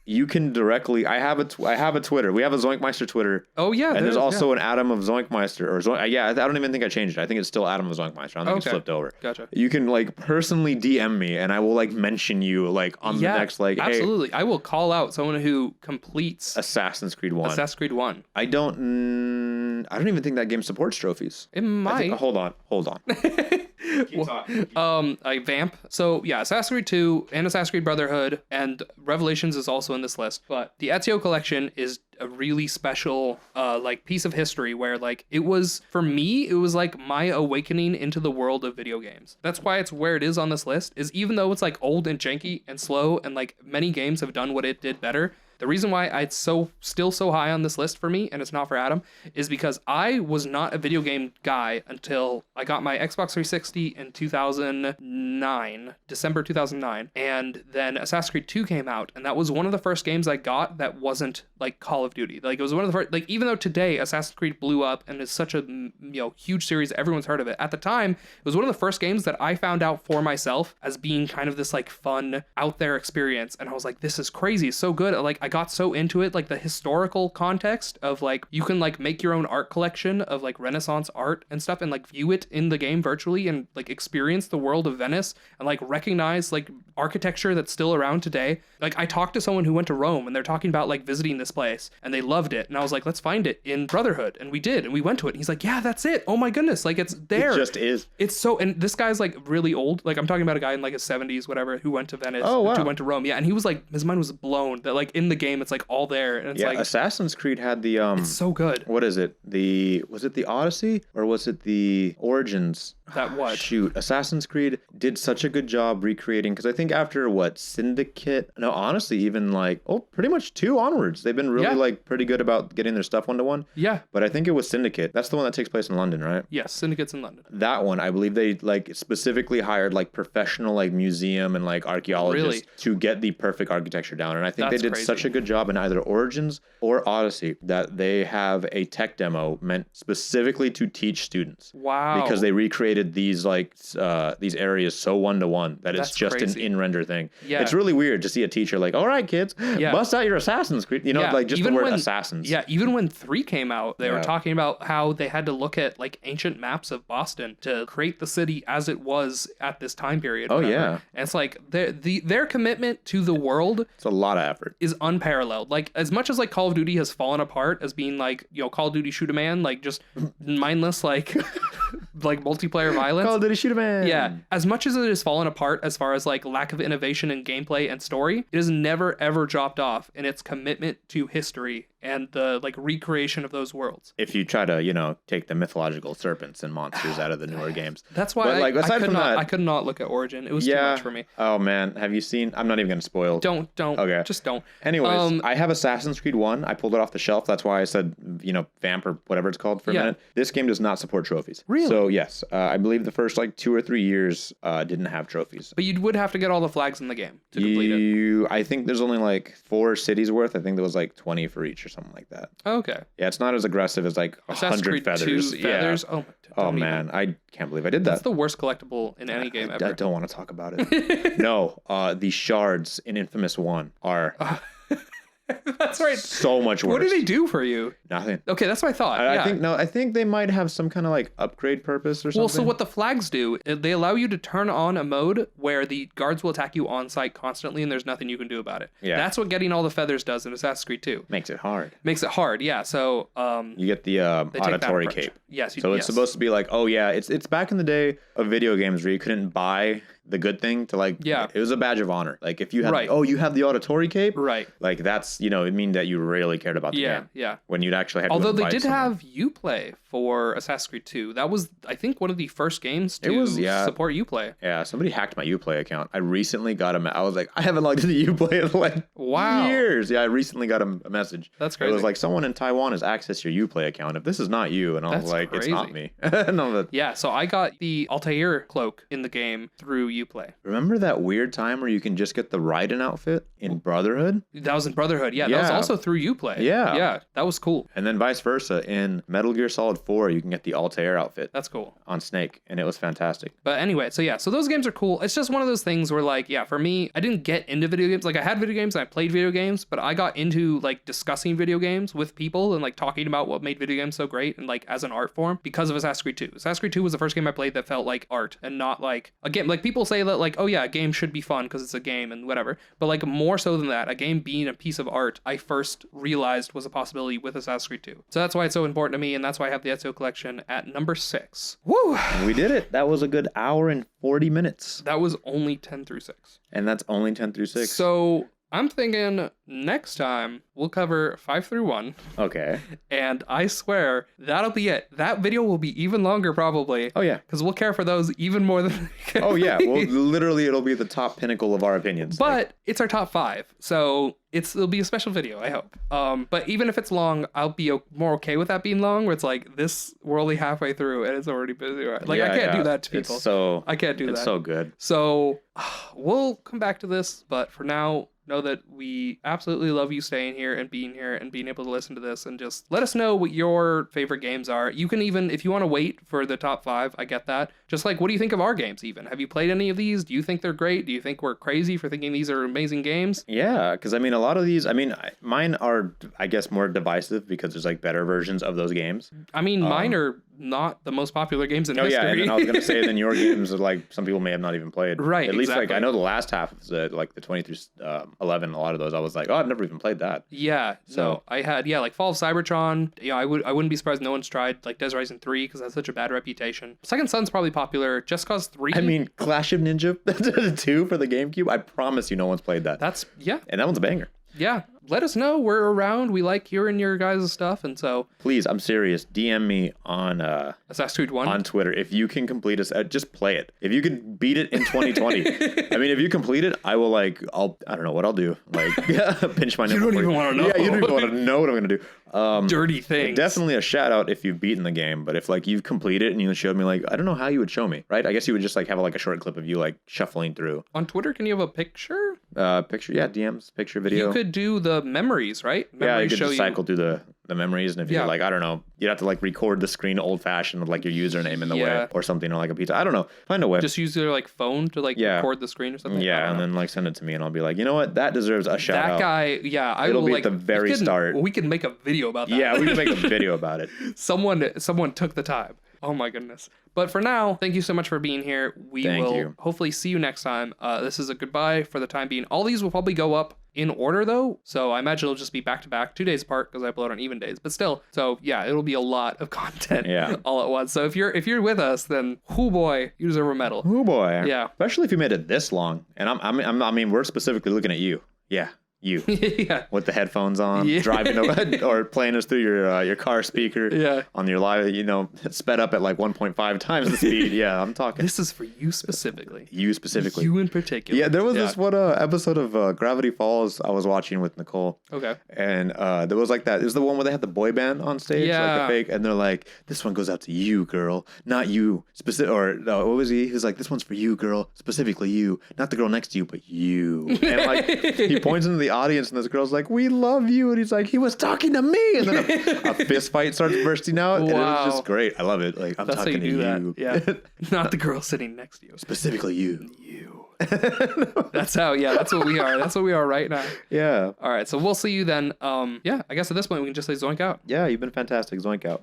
You can directly. I have a Twitter. We have a ZoinkMeister Twitter. Oh yeah, and there's also an Adam of ZoinkMeister I don't even think I changed it. I think it's still Adam of ZoinkMeister. I don't think it's flipped over. Gotcha. You can like personally DM me, and I will like mention you like on the next like. Absolutely, hey, I will call out someone who completes Assassin's Creed 1. Assassin's Creed 1. I don't even think that game supports trophies. It might. Hold on. Keep talking. Vamp. So yeah, Assassin's Creed 2 and Assassin's Creed Brotherhood and Revelations is also in this list. But the Ezio collection is a really special like piece of history where like it was for me, it was like my awakening into the world of video games. That's why it's where it is on this list, is even though it's like old and janky and slow and like many games have done what it did better. The reason why it's still so high on this list for me, and it's not for Adam, is because I was not a video game guy until I got my Xbox 360 in 2009, December 2009, and then Assassin's Creed 2 came out, and that was one of the first games I got that wasn't like Call of Duty. Like it was one of the first, like even though today Assassin's Creed blew up and is such a huge series, everyone's heard of it. At the time, it was one of the first games that I found out for myself as being kind of this like fun out there experience, and I was like, this is crazy, it's so good. Like I got so into it, like the historical context of like you can like make your own art collection of like Renaissance art and stuff and like view it in the game virtually and like experience the world of Venice and like recognize like architecture that's still around today. Like I talked to someone who went to Rome and they're talking about like visiting this place and they loved it, and I was like, let's find it in Brotherhood, and we did, and we went to it, and he's like, yeah, that's it, oh my goodness, like it's there, it just is. It's so, and this guy's like really old, like I'm talking about a guy in like his 70s whatever who went to Venice, who went to Rome, and he was like, his mind was blown that like in the game, it's like all there, and it's like Assassin's Creed had the it's so good. What is it? Was it the Odyssey or was it the Origins? That what? Shoot, Assassin's Creed did such a good job recreating, because I think after Syndicate, no, honestly, even like pretty much 2 onwards, they've been really like pretty good about getting their stuff 1-to-1. Yeah. But I think it was Syndicate. That's the one that takes place in London, right? Yes, Syndicate's in London. That one, I believe they like specifically hired like professional like museum and like archaeologists to get the perfect architecture down. And I think they did such a good job in either Origins or Odyssey that they have a tech demo meant specifically to teach students. Wow. Because they recreated these like these areas so 1-to-1 that it's just an in-render thing. Yeah. It's really weird to see a teacher like, all right, kids, bust out your Assassin's Creed. Like just even the word assassins. Yeah, even when 3 came out, they were talking about how they had to look at like ancient maps of Boston to create the city as it was at this time period. Oh, yeah. And it's like their commitment to the world. It's a lot of effort. Is unparalleled. Like as much as like Call of Duty has fallen apart as being like, Call of Duty shoot a man, like just mindless like like multiplayer violence. Call of Duty shoot a man. Yeah. As much as it has fallen apart as far as like lack of innovation in gameplay and story, it has never ever dropped off in its commitment to history and the like recreation of those worlds. If you try to, take the mythological serpents and monsters out of the newer games. That's why I could not look at Origin. It was too much for me. Oh man, have you seen? I'm not even going to spoil. Don't. Okay. Just don't. Anyways, I have Assassin's Creed 1. I pulled it off the shelf. That's why I said, Vamp or whatever it's called for a minute. This game does not support trophies. Really? So yes, I believe the first like 2 or 3 years didn't have trophies. But you would have to get all the flags in the game to complete it. I think there's only like 4 cities worth. I think there was like 20 for each or something like that. Okay. Yeah, it's not as aggressive as like 100 feathers. 2 feathers. Yeah. Oh man, I can't believe I did that. That's the worst collectible in any game ever. I don't want to talk about it. No, the shards in Infamous 1 are That's right. So much worse. What did they do for you? Nothing. Okay, that's what I thought. I think they might have some kind of like upgrade purpose or something. Well, so what the flags do, they allow you to turn on a mode where the guards will attack you on site constantly and there's nothing you can do about it. Yeah. That's what getting all the feathers does in Assassin's Creed 2. Makes it hard. Yeah. So you get the auditory cape. Yes. It's supposed to be like, oh yeah, it's back in the day of video games where you couldn't buy the good thing to like, it was a badge of honor. Like if you had, you have the auditory cape, right? Like that's, it mean that you really cared about the game. Yeah. When you'd actually have. Although they did have Uplay for Assassin's Creed 2. That was, I think, one of the first games to support Uplay. Yeah, somebody hacked my Uplay account. I recently got I was like, I haven't logged into Uplay in like years. Yeah, I recently got a message. That's crazy. It was like, someone in Taiwan has accessed your Uplay account. If this is not you, and I was like, crazy. It's not me. Yeah, so I got the Altair cloak in the game through Uplay. Remember that weird time where you can just get the Raiden outfit in Brotherhood? That was in Brotherhood, yeah. That was also through Uplay. Yeah. Yeah, that was cool. And then vice versa, in Metal Gear Solid 4, you can get the Altair outfit. That's cool. On Snake, and it was fantastic. But anyway, so those games are cool. It's just one of those things where like, for me, I didn't get into video games. Like I had video games and I played video games, but I got into like discussing video games with people and like talking about what made video games so great and like as an art form because of Assassin's Creed 2. Assassin's Creed 2 was the first game I played that felt like art and not like a game. Like people say that like, oh yeah, a game should be fun because it's a game and whatever. But like more so than that, a game being a piece of art, I first realized was a possibility with Assassin's Creed 2. So that's why it's so important to me, and that's why I have the Ezio collection at number 6. Woo! We did it. That was a good hour and 40 minutes. That was only 10 through 6. And that's only 10 through 6. So I'm thinking next time we'll cover 5 through 1. Okay. And I swear that'll be it. That video will be even longer probably. Oh yeah. Because we'll care for those even more than. Oh yeah. Well, literally, it'll be the top pinnacle of our opinions. But it's our top 5, so it'll be a special video, I hope. But even if it's long, I'll be more okay with that being long. Where it's like this, we're only halfway through and it's already busy. Like I can't do that to people. I can't do that. It's so good. So we'll come back to this, but for now, know that we absolutely love you staying here and being able to listen to this, and just let us know what your favorite games are. You can even, if you want to wait for the top 5, I get that. Just like, what do you think of our games even? Have you played any of these? Do you think they're great? Do you think we're crazy for thinking these are amazing games? Yeah, because I mean, a lot of these, mine are, I guess, more divisive because there's like better versions of those games. I mean, mine are not the most popular games in history. Yeah, and then I was going to say, then your games are like, some people may have not even played. Right, At least like, I know the last half of the 20 through 11, a lot of those, I was like, oh, I've never even played that. Yeah, so I had, like Fall of Cybertron. I wouldn't be surprised no one's tried like Dead Rising 3 because that's such a bad reputation. Second Son's probably popular. Just Cause 3. I mean, Clash of Ninja 2 for the GameCube. I promise you no one's played that. And that one's a banger. Yeah. let us know. We're around. We like hearing your guys' stuff. And so please, I'm serious. DM me on Assassin's Creed 1 on Twitter. If you can complete it, just play it. If you can beat it in 2020, I mean, if you complete it, I will I don't know what I'll do. Like pinch my nipple. You don't even want to know. Yeah, you don't even want to know what I'm gonna do. Dirty things. Definitely a shout out if you've beaten the game, but if like you've completed it and you showed me, like, I don't know how you would show me, right? I guess you would just like have like a short clip of you like shuffling through. On Twitter, can you have a picture? Picture, yeah, DMs, picture, video. You could do the memories, right? Yeah, you could just cycle through the memories, and if you're like, I don't know, you'd have to like record the screen old fashioned with like your username in the way or something, or like a pizza. I don't know. Find a way. Just use your like phone to like record the screen or something. Yeah, and then like send it to me, and I'll be like, you know what, that deserves a shout out. That guy, yeah, it'll be at the very start. We can make a video about that. Yeah, we can make a video about it. Someone took the time. Oh my goodness. But for now, thank you so much for being here. We will hopefully see you next time. This is a goodbye for the time being. All these will probably go up in order though. So I imagine it'll just be back to back, 2 days apart because I upload on even days. But still, so yeah, it'll be a lot of content all at once. So if you're with us, then whoo boy, you deserve a medal. Whoo boy. Yeah. Especially if you made it this long. And I mean, we're specifically looking at you. Yeah. You with the headphones on, driving or playing us through your car speaker on your live, sped up at like 1.5 times the speed. Yeah, I'm talking. This is for you specifically. You specifically. You in particular. Yeah, there was this one episode of Gravity Falls I was watching with Nicole. Okay. And there was like that. It was the one where they had the boy band on stage, like the fake, and they're like, "This one goes out to you, girl, not you specific." Or no, what was he? He was like, "This one's for you, girl, specifically you, not the girl next to you, but you." And like he points into the audience, and this girl's like, "We love you," and he's like, "He was talking to me," and then a fist fight starts bursting out, and it was just great. I love it. Like, I'm talking to you. Yeah, not the girl sitting next to you, specifically you. That's what we are. That's what we are right now. Yeah. All right, so we'll see you then. I guess at this point we can just say zoink out. Yeah, you've been fantastic. Zoink out.